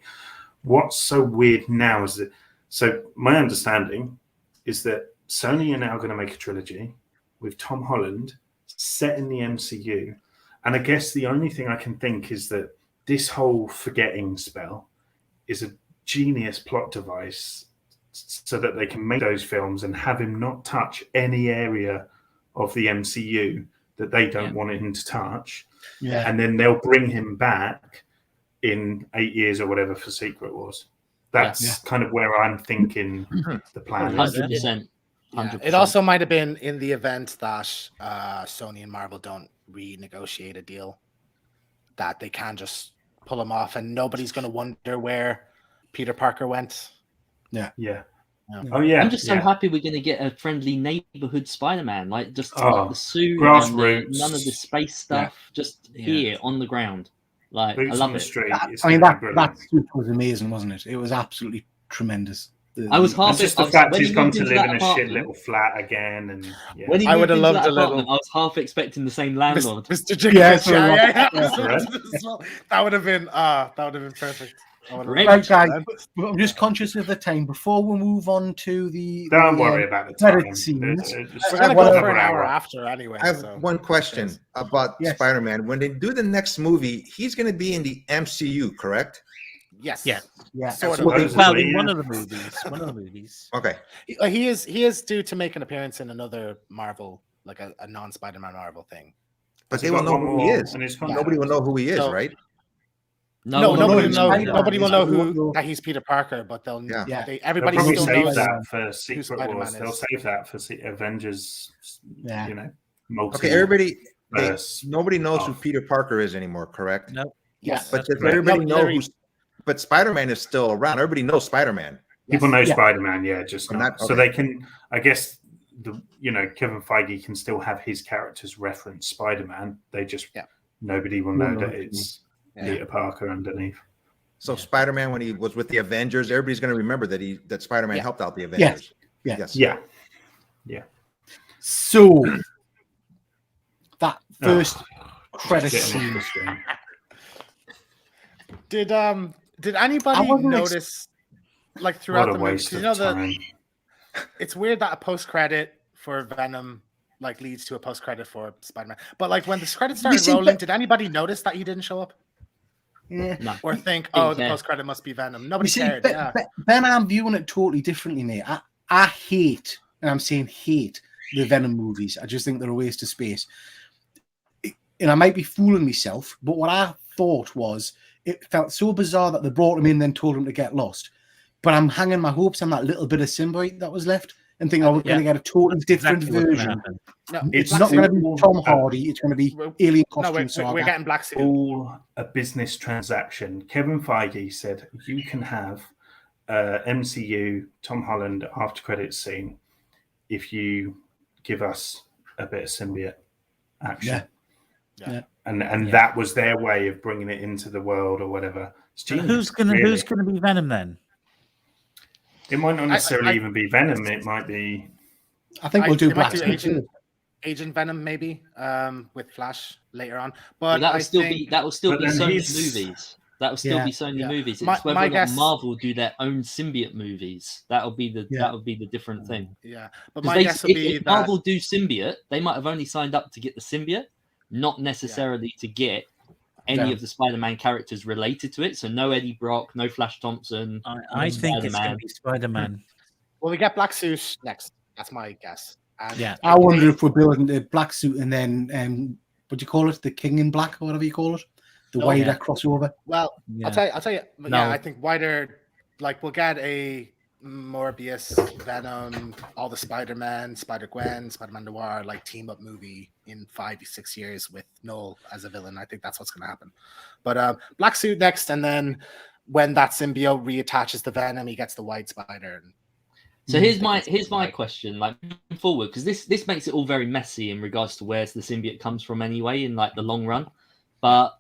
What's so weird now is that, so my understanding is that Sony are now going to make a trilogy with Tom Holland set in the MCU, and I guess the only thing I can think is that this whole forgetting spell is a genius plot device so that they can make those films and have him not touch any area of the MCU that they don't want him to touch. Yeah. And then they'll bring him back in 8 years or whatever for Secret Wars. That's kind of where I'm thinking the plan 100%. is. 100%. It also might have been in the event that Sony and Marvel don't renegotiate a deal, that they can just pull him off and nobody's going to wonder where Peter Parker went. Yeah. Oh yeah. I'm just so happy we're going to get a friendly neighborhood Spider-Man, like just like the suit, grassroots, none of the space stuff, just here on the ground. Like boots I love on the it. street. That suit was amazing, wasn't it? It was absolutely tremendous. I was half. Just the fact he's gone to live in a shit little flat again, and when he I would have loved a little. I was half expecting the same landlord, Mr. Jenkins. That would have been perfect. Right, guys, I'm just conscious of the time. Before we move on to the don't worry about the time. Scenes. We're gonna go for an hour after anyway. I have one question about Spider-Man. When they do the next movie, he's going to be in the MCU, correct? Yes. Yeah. Sort of. Well, in one of the movies. Okay. He is due to make an appearance in another Marvel, like a non-Spider-Man Marvel thing. But they will know who he is. Nobody will know who he is, right? Nobody will know that he's Peter Parker, but they'll everybody still knows that for Secret Wars. They'll save that for Avengers. You know, okay. Nobody knows who Peter Parker is anymore, correct? No. Yes, but does everybody know who's? But Spider-Man is still around. Everybody knows Spider-Man. People know Spider-Man, just not. So they can, I guess, Kevin Feige can still have his characters reference Spider-Man. They just nobody will know that it's Peter Parker underneath. So Spider-Man, when he was with the Avengers, everybody's going to remember that Spider-Man helped out the Avengers. Yes. Yeah. So that first credit scene. Did anybody notice, like throughout the movie? You know, it's weird that a post credit for Venom like leads to a post credit for Spider-Man. But like when the credits started rolling, did anybody notice that he didn't show up? Yeah. No. Or think, oh, the post credit must be Venom. Nobody cared. Ben, I'm viewing it totally differently, mate. I hate, and I'm saying hate, the Venom movies. I just think they're a waste of space. And I might be fooling myself, but what I thought was it felt so bizarre that they brought him in, then told him to get lost. But I'm hanging my hopes on that little bit of symbiote that was left, and thinking, we're going to get a totally different version. No, it's not going to be Tom Hardy. It's going to be alien costume saga. We're getting Black Suit. All a business transaction. Kevin Feige said you can have MCU Tom Holland after credits scene if you give us a bit of symbiote action. Yeah. And that was their way of bringing it into the world or whatever. Who's gonna be Venom then? It might not necessarily even be Venom. It might be. I think we'll do Black Agent Venom maybe with Flash later on. But that will still be Sony movies. That will still be Sony movies. It's whether or not Marvel do their own symbiote movies. That'll be the different thing. Yeah, but my guess would be if Marvel do symbiote, they might have only signed up to get the symbiote, not necessarily to get any of the Spider-Man characters related to it. So no Eddie Brock, no Flash Thompson. I think it's going to be Spider-Man. Well, we get Black Suit next. That's my guess. And I wonder if we're building the Black Suit and then what do you call it? The King in Black or whatever you call it. The wider crossover. Well, I'll tell you. Yeah, I think wider. Like we'll get a Morbius, Venom, all the Spider-Man, Spider-Gwen, Spider-Man Noir like team up movie in 5-6 years with Noel as a villain. I think that's what's going to happen. But Black Suit next, and then when that symbiote reattaches to Venom, he gets the White Spider. So here's my question, like moving forward, because this makes it all very messy in regards to where the symbiote comes from anyway in like the long run. But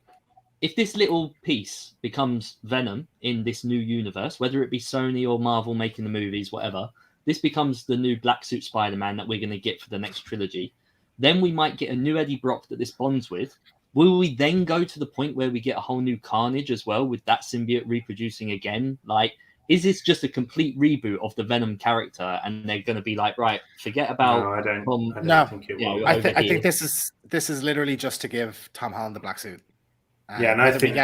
if this little piece becomes Venom in this new universe, whether it be Sony or Marvel making the movies, whatever, this becomes the new Black Suit Spider-Man that we're going to get for the next trilogy. Then we might get a new Eddie Brock that this bonds with. Will we then go to the point where we get a whole new Carnage as well with that symbiote reproducing again? Like, is this just a complete reboot of the Venom character, and they're going to be like, right, forget about? No, I don't think it will. I think this is literally just to give Tom Holland the Black Suit. And I think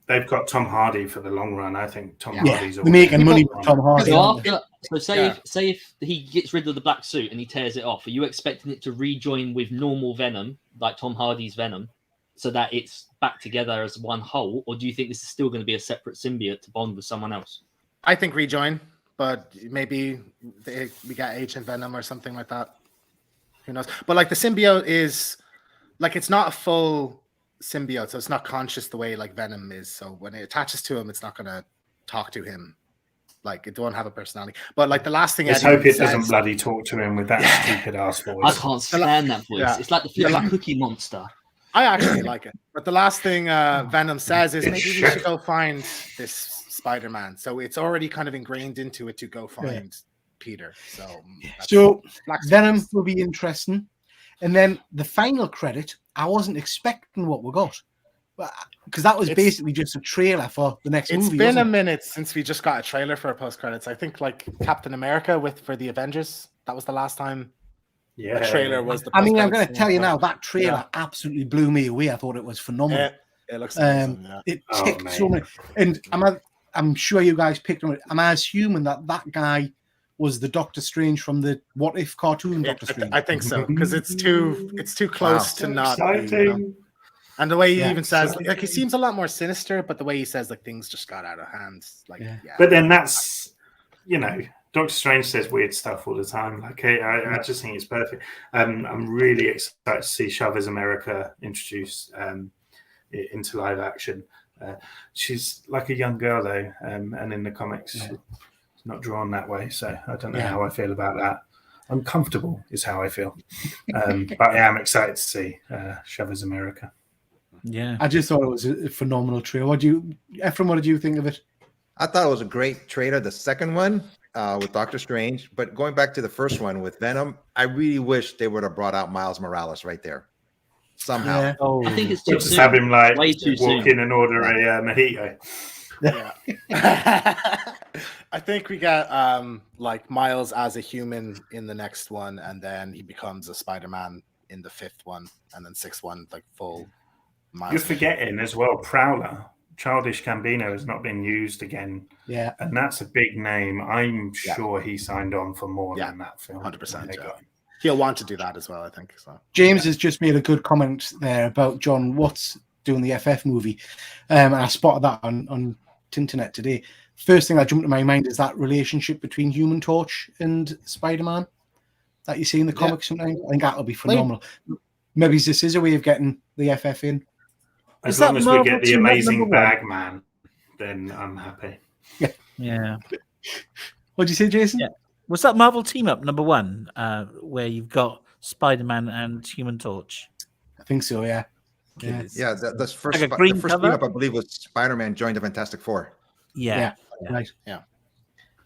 they've got Tom Hardy for the long run. I think Tom Hardy's they're making money with Tom Hardy. So say if he gets rid of the Black Suit and he tears it off, are you expecting it to rejoin with normal Venom, like Tom Hardy's Venom, so that it's back together as one whole, or do you think this is still going to be a separate symbiote to bond with someone else? I think rejoin, but maybe we got Agent Venom or something like that. Who knows? But like the symbiote is like it's not a full symbiote, so it's not conscious the way like Venom is. So when it attaches to him, it's not going to talk to him. Like it don't have a personality. But like the last thing, let's hope it doesn't bloody talk to him with that stupid ass voice. I can't stand that voice. Yeah. It's like the flipping Cookie Monster. I actually like it. But the last thing Venom says is maybe we should go find this Spider-Man. So it's already kind of ingrained into it to go find Peter. So Venom will be interesting. And then the final credit, I wasn't expecting what we got. Because that was basically just a trailer for the next movie. It's been a minute since we just got a trailer for post-credits. I think like Captain America for the Avengers. That was the last time a trailer was the I'm going to tell you now, that trailer absolutely blew me away. I thought it was phenomenal. It looks amazing. It ticked so many. And I'm sure you guys picked on it. Am I assuming that guy was the Doctor Strange from the What If cartoon Doctor Strange? I think so, because it's too close to not be, And the way he even says, like he seems a lot more sinister, but the way he says like things just got out of hand. Like, But then that's, Doctor Strange says weird stuff all the time. Like I just think it's perfect. I'm really excited to see Chavez America introduced into live action. She's like a young girl though, and in the comics, she's not drawn that way. So I don't know how I feel about that. Uncomfortable is how I feel, but I am excited to see Chavez America. Yeah, I just thought it was a phenomenal trailer. Ephraim, what did you think of it? I thought it was a great trailer, the second one with Doctor Strange. But going back to the first one with Venom, I really wish they would have brought out Miles Morales right there somehow. Yeah. I think it's too just soon. have him like way too walk soon. in and order a mojito. Yeah. I think we get like Miles as a human in the next one, and then he becomes a Spider-Man in the 5th one, and then 6th one like full Miles. You're forgetting as well, Prowler. Childish Gambino has not been used again. Yeah. And that's a big name. I'm sure he signed on for more than that film. 100%. Yeah. He'll want to do that as well, I think. So James has just made a good comment there about John Watts doing the FF movie. And I spotted that on Tinternet today. First thing that jumped to my mind is that relationship between Human Torch and Spider-Man that you see in the comics sometimes. I think that'll be phenomenal. Maybe this is a way of getting the FF in. As long as we get the amazing Bagman, then I'm happy. Yeah. What did you say, Jason? Yeah. Was that Marvel Team Up #1, where you've got Spider-Man and Human Torch? I think so, yeah. Yeah, the first Like a green the first cover? team up, I believe, was Spider-Man joined the Fantastic Four. Yeah. Right. Yeah.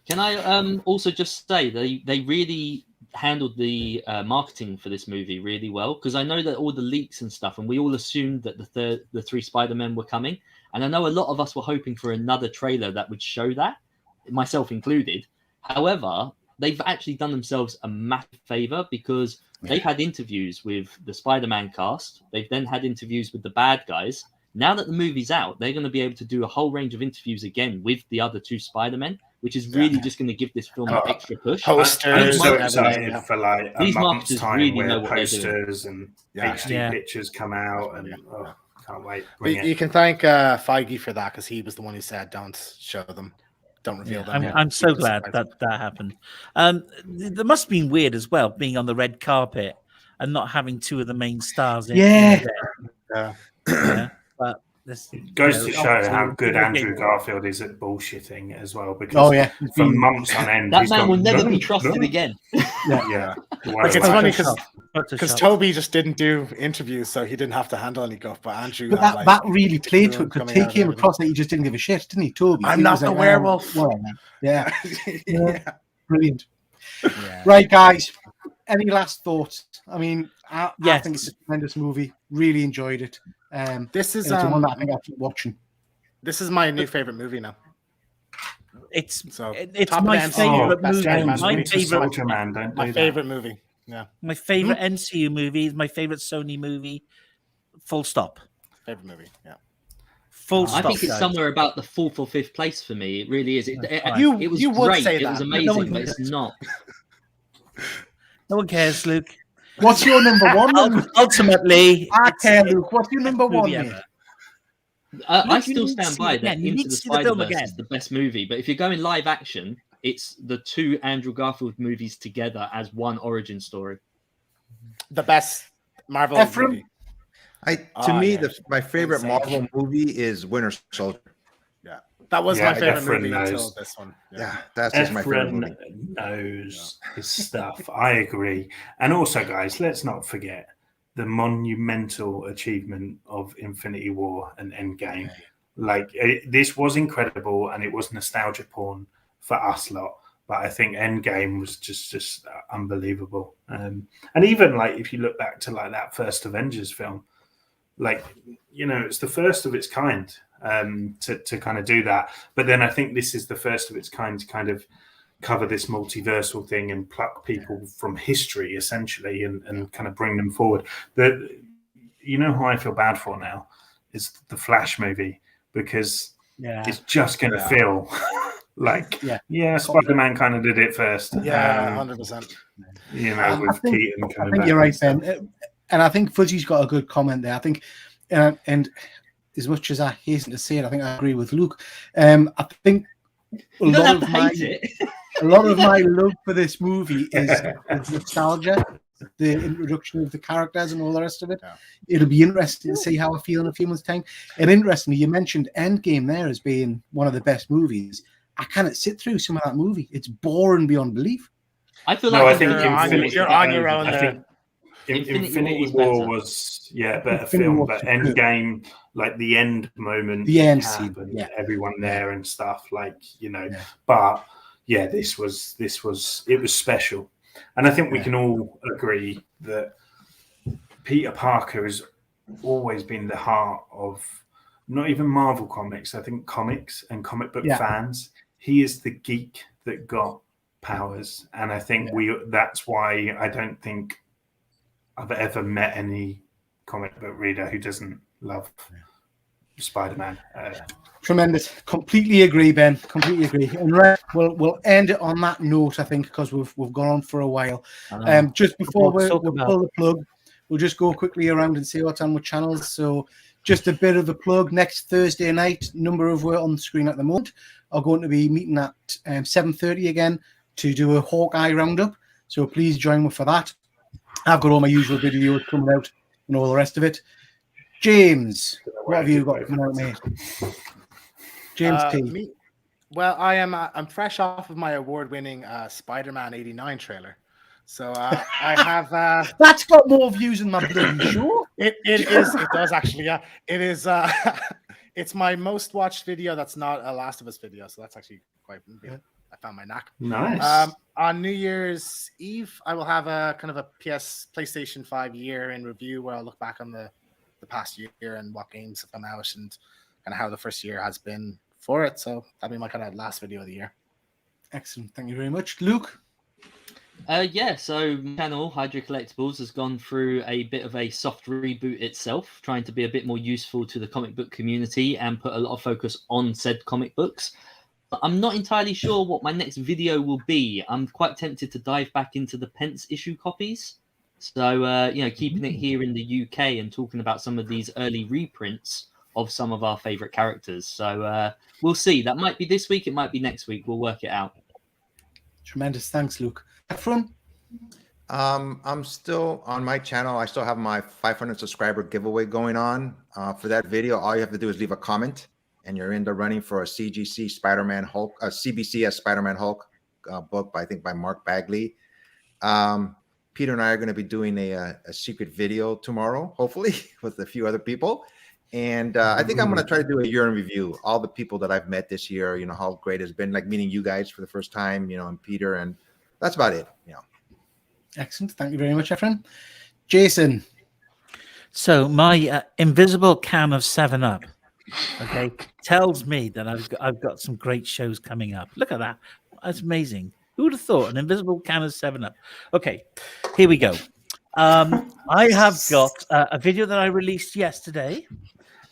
Can I also just say they really handled the marketing for this movie really well, because I know that all the leaks and stuff, and we all assumed that the 3 Spider-Men were coming, and I know a lot of us were hoping for another trailer that would show that, myself included. However, they've actually done themselves a massive favor, because they've had interviews with the Spider-Man cast. They've then had interviews with the bad guys. Now that the movie's out, they're going to be able to do a whole range of interviews again with the other 2 Spider-Men, which is really just going to give this film an extra push. I'm so excited for like a These month's marketers time really where know what they're doing. posters and HD pictures come out, and can't wait. You can thank Feige for that, because he was the one who said, "Don't show them, don't reveal them." I'm so glad that happened. There must have been weird as well, being on the red carpet and not having 2 of the main stars. Yeah. But this goes to show how good Andrew Garfield is at bullshitting as well, because for months on end, that man will never be trusted again. Like, it's funny because Toby just didn't do interviews, so he didn't have to handle any guff. But Andrew, but that really played to it, because he came across that he just didn't give a shit, didn't he, Toby? I'm not the werewolf. Yeah. Brilliant. Right, guys. Any last thoughts? I mean, I think it's a tremendous movie. Really enjoyed it. This is one that I think I keep watching. This is my new favorite movie now. It's my favorite movie. My favorite movie. Yeah. My favorite MCU movie is my favorite Sony movie. Full stop. Favorite movie. Yeah. Full stop. I think it's somewhere about the 4th or 5th place for me. It really is. It was you great. Say it was amazing, but it's not. No one cares, Luke. What's your number one? Ultimately, I care, Luke. What's your number one? I still stand by that. Into the Spider-Verse is the best movie, but if you're going live action, it's the 2 Andrew Garfield movies together as one origin story. The best Marvel movie. My favorite Marvel movie is Winter Soldier. Yeah, that was my favorite movie until this one. Yeah, that's just my favorite movie. Knows his stuff. I agree. And also, guys, let's not forget the monumental achievement of Infinity War and Endgame. Like, this was incredible, and it was nostalgia porn for us lot. But I think Endgame was just unbelievable. And even like if you look back to like that first Avengers film, like, you know, it's the first of its kind to kind of do that. But then I think this is the first of its kind to kind of cover this multiversal thing and pluck people from history essentially and kind of bring them forward. You know who I feel bad for now is the Flash movie, because it's just going to feel like Spider-Man kind of did it first. 100%. You know, with Keaton coming back. I think you're right, Ben. And I think Fuzzy's got a good comment there. I think, and as much as I hasten to say it, I think I agree with Luke. I think a lot of my love for this movie is nostalgia, the introduction of the characters and all the rest of it. It'll be interesting to see how I feel in a few months' time. And interestingly, you mentioned Endgame there as being one of the best movies. I cannot sit through some of that movie. It's boring beyond belief. I feel like you're on your own there. Infinity War was better film, but Endgame, like the end moment, the end scene, everyone there and stuff, like, you know. But this was special, and I think we can all agree that Peter Parker has always been the heart of not even Marvel comics. I think comics and comic book fans. he is the geek that got powers, and I think that's why I don't think I've ever met any comic book reader who doesn't love Spider-Man. Tremendous. Completely agree, Ben. Completely agree. And we'll end it on that note, I think, because we've gone on for a while. Just before we pull the plug, we'll just go quickly around and see what's on with channels. So just a bit of a plug. Next Thursday night, number of on the screen at the moment are going to be meeting at 7:30 again to do a Hawkeye roundup. So please join me for that. I've got all my usual videos coming out and all the rest of it. James, what have you got coming out, mate? James T. Well, I'm fresh off of my award-winning Spider-Man '89 trailer. So I have that's got more views than my bloody show. It does actually, yeah. It is it's my most watched video that's not a Last of Us video, so that's actually quite I found my knack. Nice. On New Year's Eve, I will have a kind of a PlayStation 5 year in review where I'll look back on the past year and what games have come out and kind of how the first year has been for it. So that'll be my kind of last video of the year. Excellent. Thank you very much. Luke? So my channel, Hydra Collectibles, has gone through a bit of a soft reboot itself, trying to be a bit more useful to the comic book community and put a lot of focus on said comic books. But I'm not entirely sure what my next video will be. I'm quite tempted to dive back into the Pence issue copies. So, keeping it here in the UK and talking about some of these early reprints of some of our favourite characters. So we'll see. That might be this week. It might be next week. We'll work it out. Tremendous. Thanks, Luke. Efren? I'm still on my channel. I still have my 500 subscriber giveaway going on. For that video, all you have to do is leave a comment, and you're in the running for a CGC Spider-Man Hulk, a CBCS Spider-Man Hulk book, by Mark Bagley. Peter and I are going to be doing a secret video tomorrow, hopefully, with a few other people. And I think I'm going to try to do a year in review. All the people that I've met this year, how great it's been, like meeting you guys for the first time, and Peter, and that's about it. Excellent. Thank you very much, Efren. Jason? So my invisible can of 7-Up, okay, tells me that I've got some great shows coming up. Look at that. That's amazing. Who would have thought? An invisible can of 7-Up. Okay, here we go. I have got a video that I released yesterday,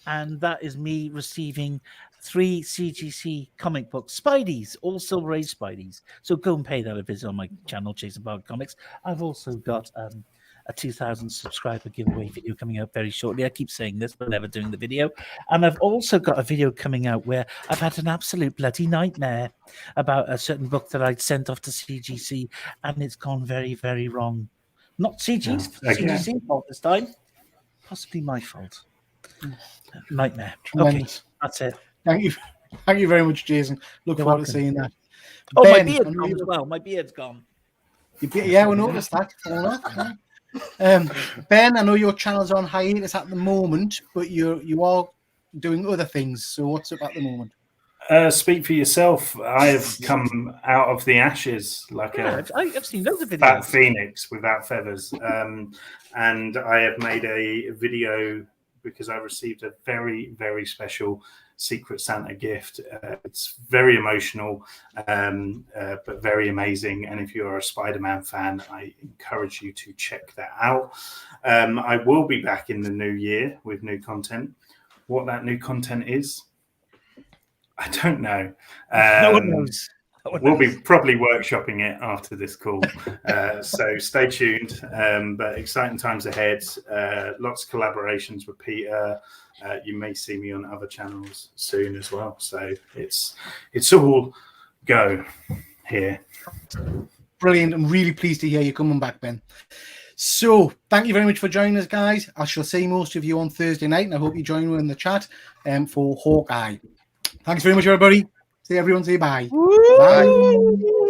and that is me receiving 3 CGC comic books, Spideys, all Silver Age Spideys. So go and pay that a visit on my channel, Jason Bard Comics. I've also got a 2,000 subscriber giveaway video coming out very shortly. I keep saying this, but never doing the video. And I've also got a video coming out where I've had an absolute bloody nightmare about a certain book that I'd sent off to CGC, and it's gone very, very wrong. Not CGC's fault this time. Possibly my fault. Nightmare. Tremendous. Okay, that's it. Thank you very much, Jason. Look forward to seeing that. Oh, Ben, my beard's gone as well. My beard's gone. Yeah, we noticed that. Ben, I know your channel's on hiatus at the moment, but you are doing other things. So what's up at the moment? Speak for yourself. I have come out of the ashes like I've seen loads of videos. Fat phoenix without feathers. And I have made a video because I received a very, very special Secret Santa gift. It's very emotional, but very amazing. And if you're a Spider-Man fan, I encourage you to check that out. I will be back in the new year with new content. What that new content is, I don't know. No one knows. We'll be probably workshopping it after this call. So stay tuned. But exciting times ahead. Lots of collaborations with Peter. You may see me on other channels soon as well. So it's all go here. Brilliant. I'm really pleased to hear you coming back, Ben. So thank you very much for joining us, guys. I shall see most of you on Thursday night, and I hope you join me in the chat for Hawkeye. Thanks very much, everybody. Everyone say bye. Woo! Bye.